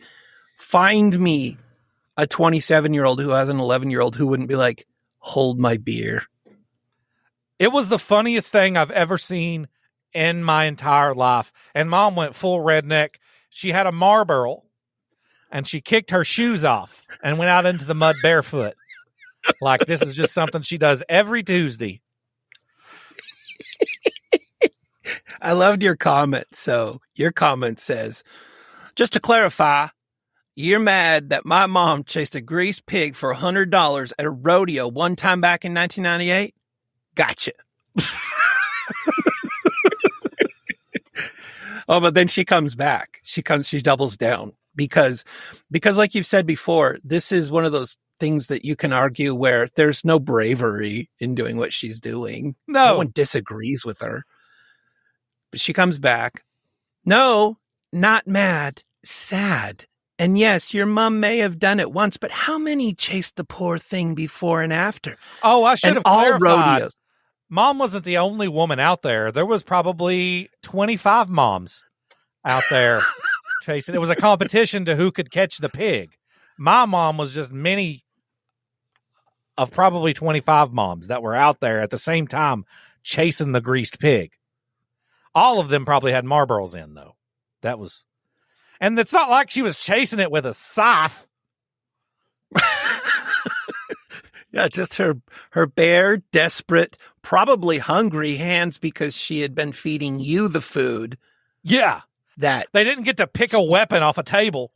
Find me a 27-year-old who has an 11-year-old who wouldn't be like, hold my beer. It was the funniest thing I've ever seen in my entire life. And Mom went full redneck. She had a Marlboro, and she kicked her shoes off and went out into the mud barefoot. Like this is just something she does every Tuesday. I loved your comment. So your comment says, just to clarify, you're mad that my mom chased a greased pig for $100 at a rodeo one time back in 1998? Gotcha. Oh, but then she comes back. She doubles down because like you've said before, this is one of those things that you can argue where there's no bravery in doing what she's doing. No one disagrees with her. But she comes back. No, not mad, sad. And yes, your mom may have done it once, but how many chased the poor thing before and after? Oh, I should have clarified. Rodeos. Mom wasn't the only woman out there. There was probably 25 moms out there chasing. It was a competition to who could catch the pig. My mom was just many of probably 25 moms that were out there at the same time chasing the greased pig. All of them probably had Marlboros in, though. And it's not like she was chasing it with a scythe. Yeah, just her bare, desperate, probably hungry hands because she had been feeding you the food. Yeah. That they didn't get to pick a weapon off a table.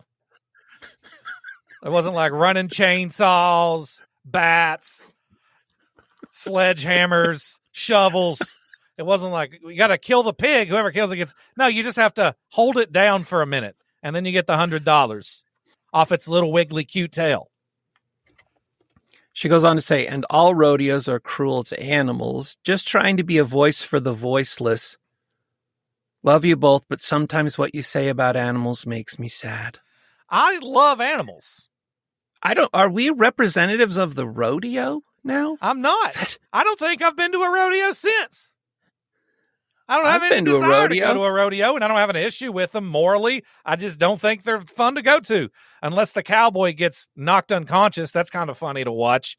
It wasn't like running chainsaws, bats, sledgehammers, shovels. It wasn't like, you got to kill the pig. Whoever kills it gets... No, you just have to hold it down for a minute, and then you get the $100 off its little wiggly cute tail. She goes on to say, and all rodeos are cruel to animals, just trying to be a voice for the voiceless. Love you both, but sometimes what you say about animals makes me sad. I love animals. Are we representatives of the rodeo now? I'm not. I don't think I've been to a rodeo since. I don't have any desire to go to a rodeo, and I don't have an issue with them morally. I just don't think they're fun to go to. Unless the cowboy gets knocked unconscious, that's kind of funny to watch.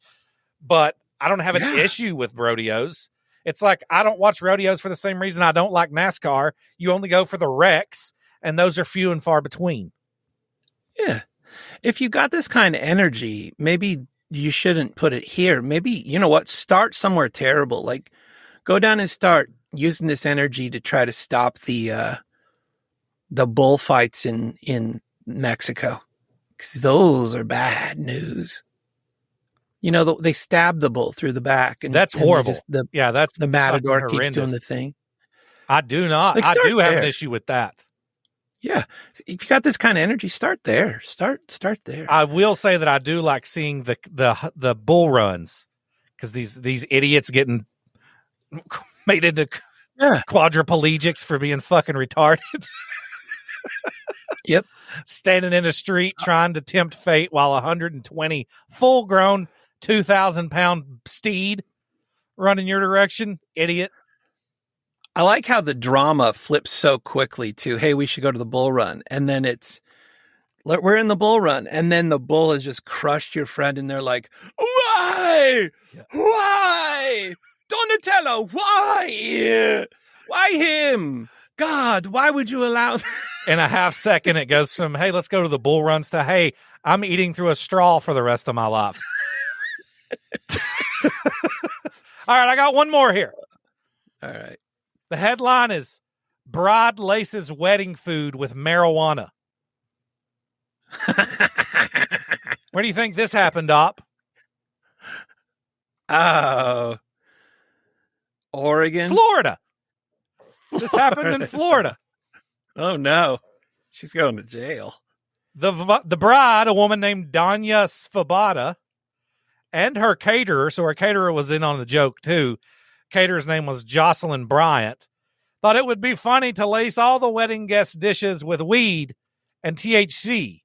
But I don't have an issue with rodeos. It's like I don't watch rodeos for the same reason I don't like NASCAR. You only go for the wrecks, and those are few and far between. Yeah. If you got this kind of energy, maybe you shouldn't put it here. Maybe, you know what, start somewhere terrible. Like, go down and start using this energy to try to stop the bullfights in Mexico, because those are bad news. You know, they stab the bull through the back, and that's horrible. That's the matador keeps horrendous. doing the thing. I do not. Like, I do have there. an issue with that. Yeah, if you got this kind of energy, start there. Start there. I will say that I do like seeing the bull runs, because these idiots getting made into quadriplegics for being fucking retarded. Yep. Standing in a street trying to tempt fate while 120 full-grown 2,000-pound steed running your direction. Idiot. I like how the drama flips so quickly to, hey, we should go to the bull run. And then we're in the bull run. And then the bull has just crushed your friend. And they're like, why? Yeah. Why? Donatello, why? Why him? God, why would you allow that? In a half second, it goes from, hey, let's go to the bull runs to, hey, I'm eating through a straw for the rest of my life. All right, I got one more here. All right. The headline is, Bride Laces Wedding Food with Marijuana. Where do you think this happened, Op? Oh. Oregon? Florida. This happened in Florida. Oh, no. She's going to jail. The bride, a woman named Danya Svoboda, and her caterer, so her caterer was in on the joke too. Caterer's name was Jocelyn Bryant, thought it would be funny to lace all the wedding guests' dishes with weed and THC.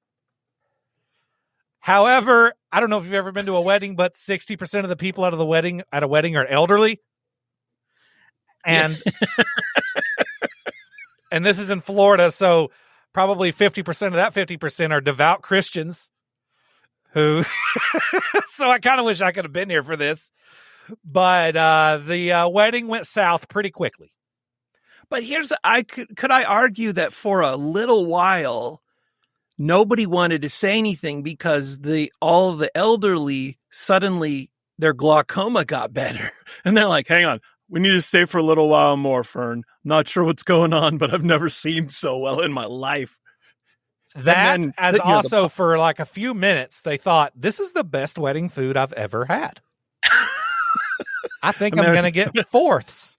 However, I don't know if you've ever been to a wedding, but 60% of the people at a wedding are elderly. And and this is in Florida, so probably 50% of that 50% are devout Christians who so I kind of wish I could have been here for this. But the wedding went south pretty quickly. But could I argue that for a little while nobody wanted to say anything because all of the elderly suddenly their glaucoma got better, and they're like, "Hang on, we need to stay for a little while more, Fern. I'm not sure what's going on, but I've never seen so well in my life." For like a few minutes, they thought, this is the best wedding food I've ever had. I think I'm going to get fourths.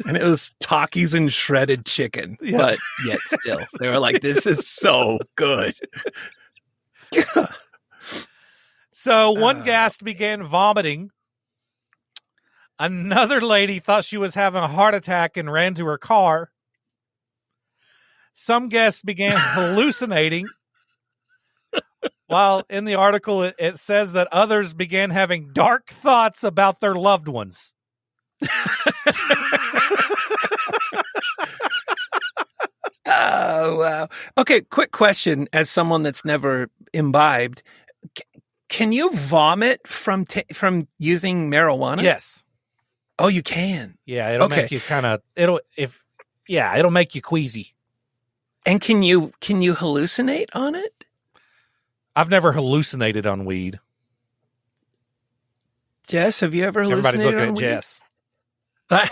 And it was Takis and shredded chicken, but yet still, they were like, this is so good. So one guest began vomiting. Another lady thought she was having a heart attack and ran to her car. Some guests began hallucinating. While in the article, it says that others began having dark thoughts about their loved ones. Oh, wow. Okay, quick question. As someone that's never imbibed, can you vomit from using marijuana? Yes. Oh, you can. Yeah, it'll make you it'll make you queasy. And can you hallucinate on it? I've never hallucinated on weed. Jess, have you ever hallucinated? Everybody's looking on at weed? Jess.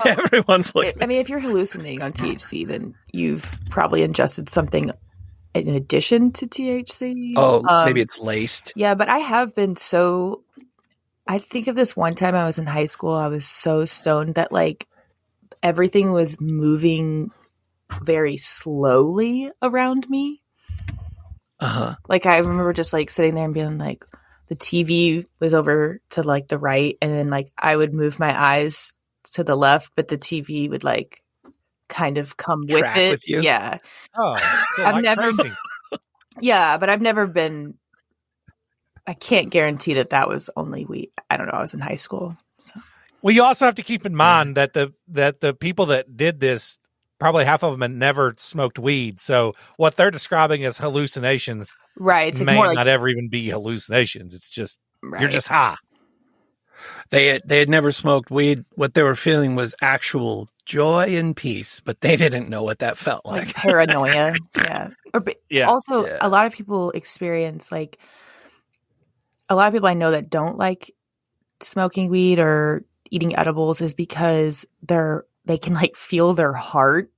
Everyone's looking. I mean, if you're hallucinating on THC, then you've probably ingested something in addition to THC. Oh, maybe it's laced. Yeah, but I have been I think of this one time I was in high school. I was so stoned that like everything was moving very slowly around me. Like I remember just like sitting there and being like, the TV was over to like the right, and then like I would move my eyes to the left, but the TV would like kind of come with it. With you? Yeah. Oh, I've never. Yeah, but I've never been. I can't guarantee that was only weed. I don't know. I was in high school. So. Well, you also have to keep in mind that the people that did this, probably half of them had never smoked weed. So what they're describing as hallucinations, right? It's may more like, not ever even be hallucinations. It's just you're just high. They had never smoked weed. What they were feeling was actual joy and peace, but they didn't know what that felt like. Paranoia. Yeah. Also, a lot of people experience like. A lot of people I know that don't like smoking weed or eating edibles is because they can like feel their heart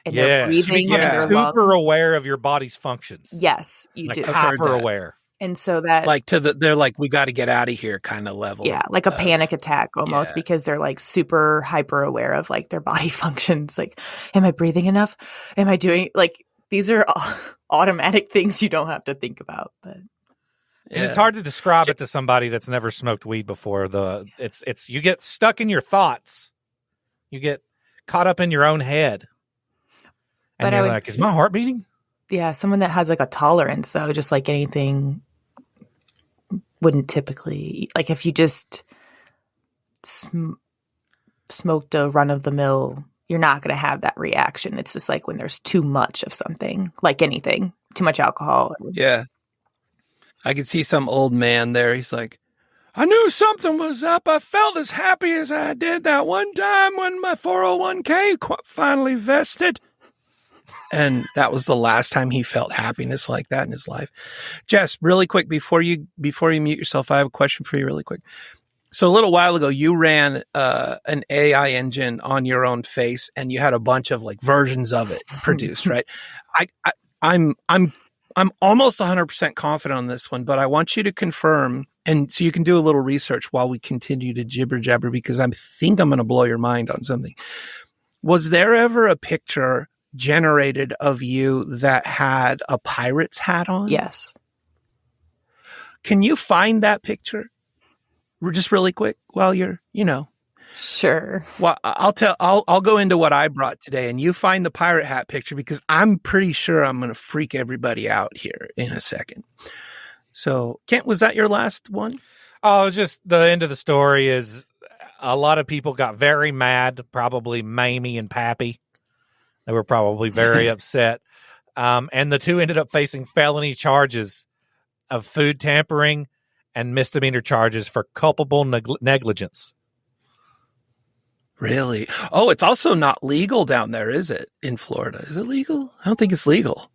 and their breathing. You're super aware of your body's functions. Yes, you do. Hyper aware. And so that like they're like, we got to get out of here kind of level. Yeah, like a panic attack almost because they're like super hyper aware of like their body functions. Like, am I breathing enough? Am I doing like these are automatic things you don't have to think about, but. And it's hard to describe it to somebody that's never smoked weed before. It's you get stuck in your thoughts. You get caught up in your own head. And you're like, is my heart beating? Yeah, someone that has like a tolerance though, just like anything wouldn't typically, like if you just smoked a run of the mill, you're not going to have that reaction. It's just like when there's too much of something, like anything, too much alcohol. Yeah. I could see some old man there. He's like, I knew something was up. I felt as happy as I did that one time when my 401k finally vested. And that was the last time he felt happiness like that in his life. Jess, really quick, before you mute yourself, I have a question for you really quick. So a little while ago, you ran an AI engine on your own face and you had a bunch of like versions of it produced, right? I'm almost 100% confident on this one, but I want you to confirm, and so you can do a little research while we continue to jibber jabber, because I think I'm going to blow your mind on something. Was there ever a picture generated of you that had a pirate's hat on? Yes. Can you find that picture? Just really quick while you're, Sure. Well, I'll go into what I brought today, and you find the pirate hat picture because I'm pretty sure I'm going to freak everybody out here in a second. So, Kent, was that your last one? Oh, it was just the end of the story is a lot of people got very mad, probably Mamie and Pappy. They were probably very upset. And the two ended up facing felony charges of food tampering and misdemeanor charges for culpable negligence. Really? Oh, it's also not legal down there, is it? In Florida. Is it legal? I don't think it's legal.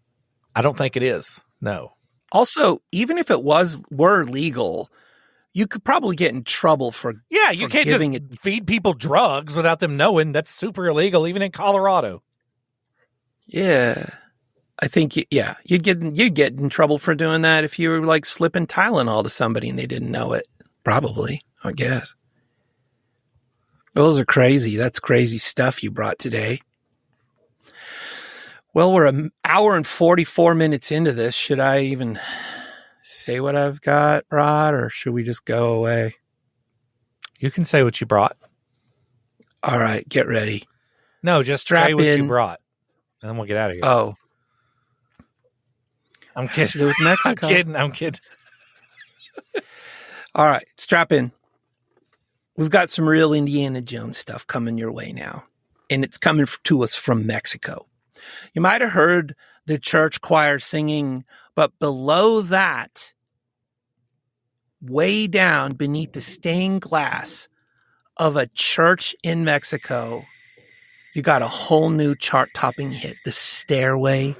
I don't think it is. No. Also, even if it were legal, you could probably get in trouble for you can't just feed people drugs without them knowing. That's super illegal, even in Colorado. Yeah. I think, you'd get in trouble for doing that if you were like slipping Tylenol to somebody and they didn't know it. Probably, I guess. Those are crazy. That's crazy stuff you brought today. Well, we're an hour and 44 minutes into this. Should I even say what I've brought, or should we just go away? You can say what you brought. All right, get ready. No, just say what you brought, and then we'll get out of here. Oh. I'm Has to kidding. do with I'm Mexico. kidding. I'm kidding. All right, strap in. We've got some real Indiana Jones stuff coming your way now, and it's coming to us from Mexico. You might have heard the church choir singing, but below that, way down beneath the stained glass of a church in Mexico, you got a whole new chart-topping hit, The Stairway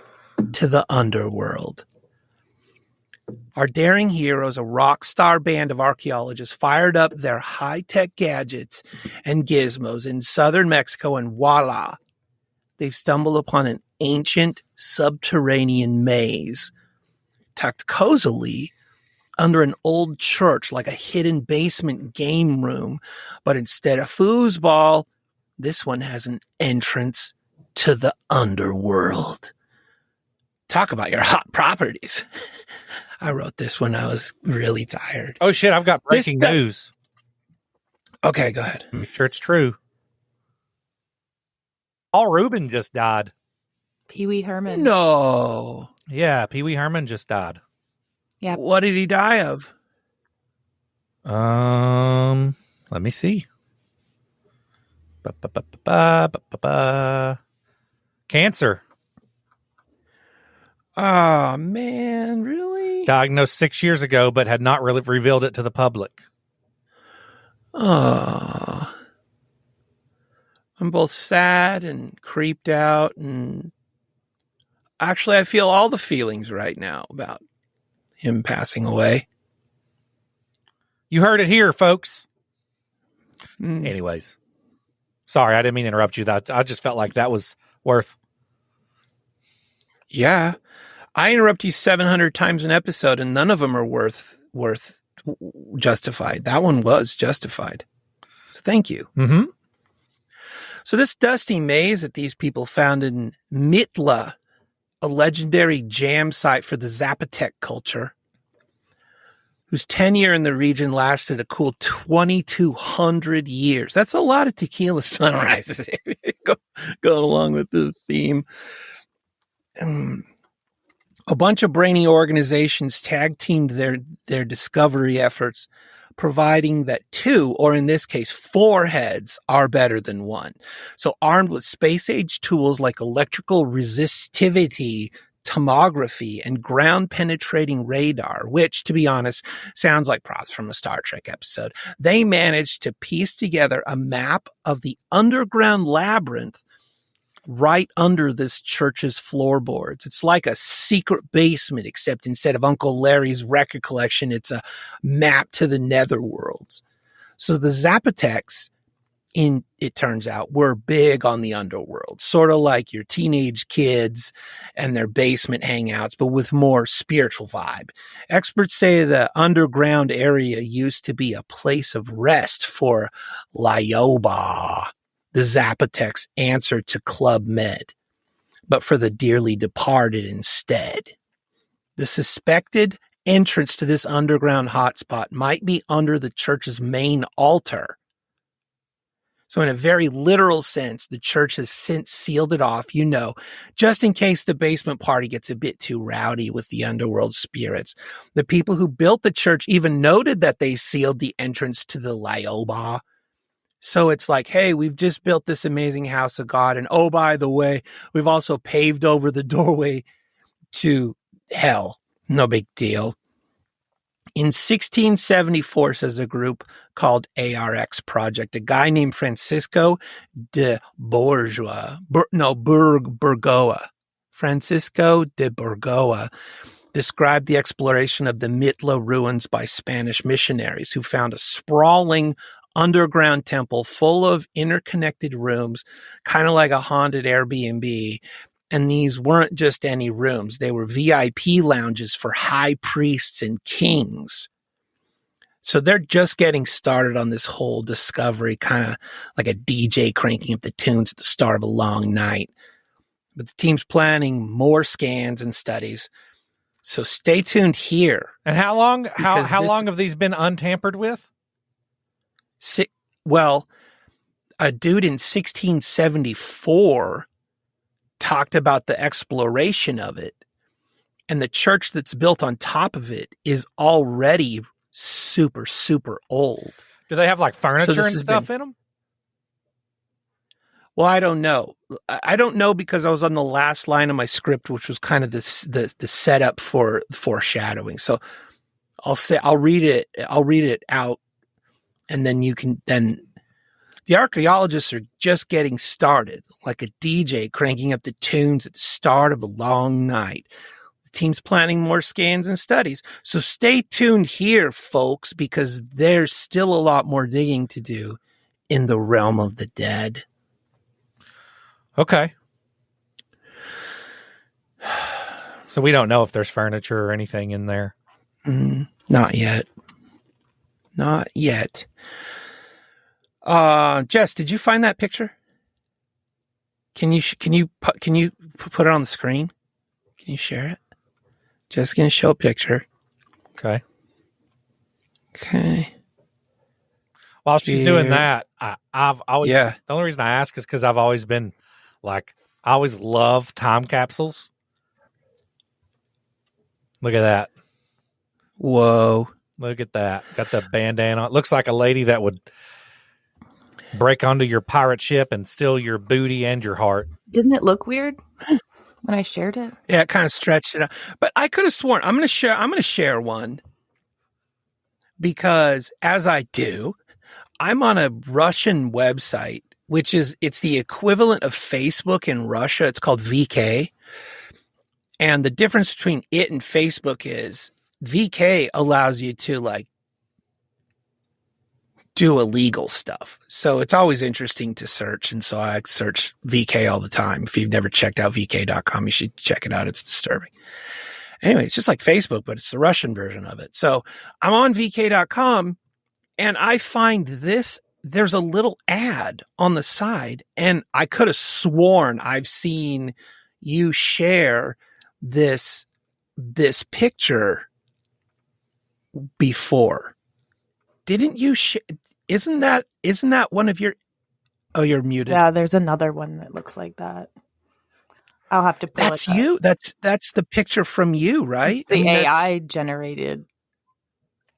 to the Underworld. Our daring heroes, a rock star band of archaeologists, fired up their high-tech gadgets and gizmos in southern Mexico, and voila, they've stumbled upon an ancient subterranean maze tucked cozily under an old church, like a hidden basement game room. But instead of foosball, this one has an entrance to the underworld. Talk about your hot properties. I wrote this when I was really tired. Oh, shit. I've got breaking news. Okay, go ahead. I'm sure it's true. Paul Rubin just died. Pee Wee Herman. No. Yeah, Pee Wee Herman just died. Yeah. What did he die of? Let me see. Cancer. Oh, man, really? Diagnosed 6 years ago, but had not really revealed it to the public. Oh. I'm both sad and creeped out, and actually I feel all the feelings right now about him passing away. You heard it here, folks. Anyways. Sorry, I didn't mean to interrupt you. I just felt like that was worth. Yeah. I interrupt you 700 times an episode, and none of them are worth justified. That one was justified. So thank you. Mm-hmm. So this dusty maze that these people found in Mitla, a legendary jam site for the Zapotec culture, whose tenure in the region lasted a cool 2,200 years. That's a lot of tequila sunrises. Going along with the theme. A bunch of brainy organizations tag-teamed their discovery efforts, providing that 2, or in this case 4 heads are better than 1. So armed with space-age tools like electrical resistivity tomography and ground-penetrating radar, which, to be honest, sounds like props from a Star Trek episode, they managed to piece together a map of the underground labyrinth right under this church's floorboards. It's like a secret basement, except instead of Uncle Larry's record collection, it's a map to the netherworlds. So the Zapotecs, it turns out, were big on the underworld, sort of like your teenage kids and their basement hangouts, but with more spiritual vibe. Experts say the underground area used to be a place of rest for Lyoba, the Zapotecs' answer to Club Med, but for the dearly departed instead. The suspected entrance to this underground hotspot might be under the church's main altar. So in a very literal sense, the church has since sealed it off, just in case the basement party gets a bit too rowdy with the underworld spirits. The people who built the church even noted that they sealed the entrance to the Lyoba. So it's like, hey, we've just built this amazing house of God. And oh, by the way, we've also paved over the doorway to hell. No big deal. In 1674, says a group called ARX Project, a guy named Francisco de Burgoa, Francisco de Burgoa described the exploration of the Mitla ruins by Spanish missionaries who found a sprawling underground temple full of interconnected rooms, kind of like a haunted Airbnb. And these weren't just any rooms. They were VIP lounges for high priests and kings. So they're just getting started on this whole discovery, kind of like a DJ cranking up the tunes at the start of a long night. But the team's planning more scans and studies. So stay tuned here. And how long have these been untampered with? Well, a dude in 1674 talked about the exploration of it. and the church that's built on top of it is already super, super old. Do they have like furniture and stuff in them? Well, I don't know. I don't know because I was on the last line of my script, which was kind of the setup for foreshadowing. So I'll read it out, and then the archaeologists are just getting started, like a DJ cranking up the tunes at the start of a long night. The team's planning more scans and studies. So stay tuned here, folks, because there's still a lot more digging to do in the realm of the dead. Okay. So we don't know if there's furniture or anything in there. Not yet. Not yet. Jess, did you find that picture? Can you put it on the screen? Can you share it? Jess gonna show a picture. Okay. Okay. While she's doing that, I've always the only reason I ask is because I've always been like, I always love time capsules. Look at that. Whoa. Look at that. Got the bandana on. It looks like a lady that would break onto your pirate ship and steal your booty and your heart. Didn't it look weird when I shared it? Yeah, it kind of stretched it out. But I could have sworn I'm going to share one because as I do, I'm on a Russian website, it's the equivalent of Facebook in Russia. It's called VK. And the difference between it and Facebook is VK allows you to like do illegal stuff. So it's always interesting to search. And so I search VK all the time. If you've never checked out VK.com, you should check it out. It's disturbing. Anyway, it's just like Facebook, but it's the Russian version of it. So I'm on VK.com and I find this, there's a little ad on the side, and I could have sworn I've seen you share this picture before. Didn't you isn't that one of your, oh, you're muted. Yeah, there's another one that looks like that. I'll have to pull That's you. That's the picture from you, right? The AI generated.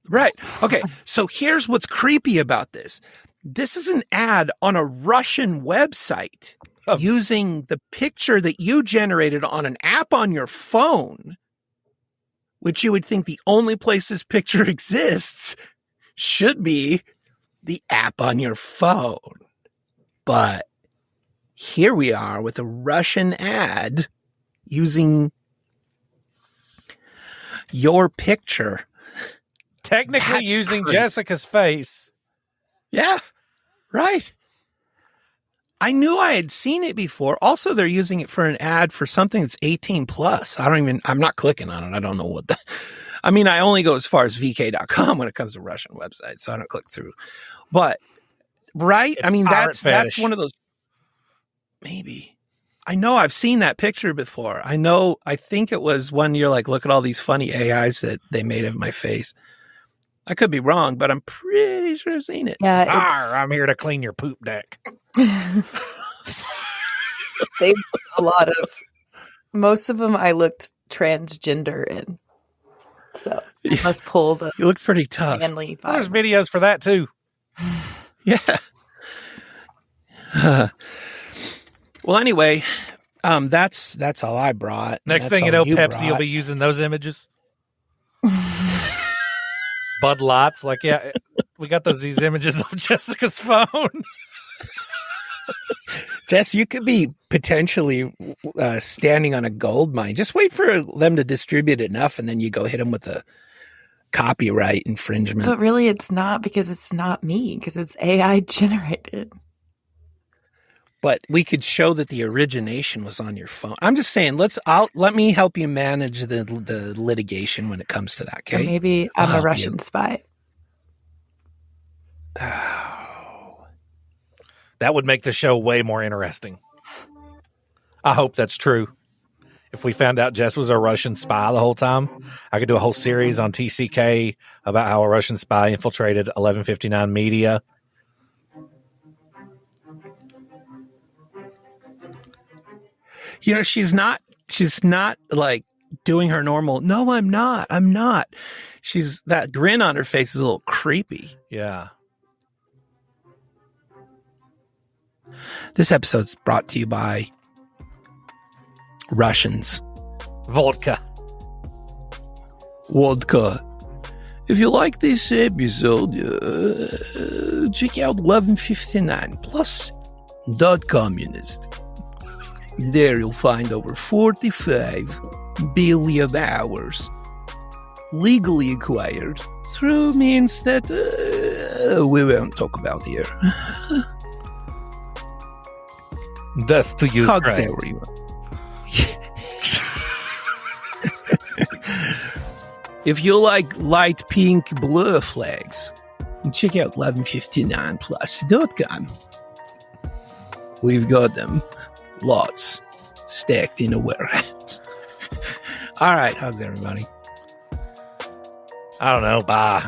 Right. Okay. So here's what's creepy about this. This is an ad on a Russian website using the picture that you generated on an app on your phone, which you would think the only place this picture exists should be the app on your phone. But here we are with a Russian ad using your picture. Technically That's using crazy. Jessica's face. Yeah, right. I knew I had seen it before. Also, they're using it for an ad for something that's 18 plus. I'm not clicking on it. I don't know what I only go as far as VK.com when it comes to Russian websites, so I don't click through. But, right? It's that's one of those. Maybe. I know I've seen that picture before. I think it was one you're like, look at all these funny AIs that they made of my face. I could be wrong, but I'm pretty sure I've seen it. Yeah, I'm here to clean your poop deck. They a lot of, most of them I looked transgender in. So I must pull the You look pretty tough. manly Well, there's vibes. videos for that too. Yeah. Well, anyway, that's all I brought. Next That's thing you all know, Pepsi will brought. be using those images. Bud Lights, like, yeah, we got these images of Jessica's phone. Jess, you could be potentially standing on a gold mine. Just wait for them to distribute enough, and then you go hit them with a copyright infringement. But really, it's not, because it's not me, because it's AI generated. But we could show that the origination was on your phone. I'm just saying, let me help you manage the litigation when it comes to that. Or Okay. maybe I'll I'm a help Russian you. spy. Oh. That would make the show way more interesting. I hope that's true. If we found out Jess was a Russian spy the whole time, I could do a whole series on TCK about how a Russian spy infiltrated 1159 Media. You know, she's not like doing her normal, no, I'm not. That grin on her face is a little creepy. Yeah. This episode's brought to you by Russians. Vodka. If you like this episode, check out 1159plus.communist. There you'll find over 45 billion hours legally acquired through means that we won't talk about here. Death to you, Hugs Christ. everyone. If you like light pink blue flags, check out 1159plus.com. We've got them. Lots. Stacked in a warehouse. All right. Hugs, everybody. I don't know. Bye.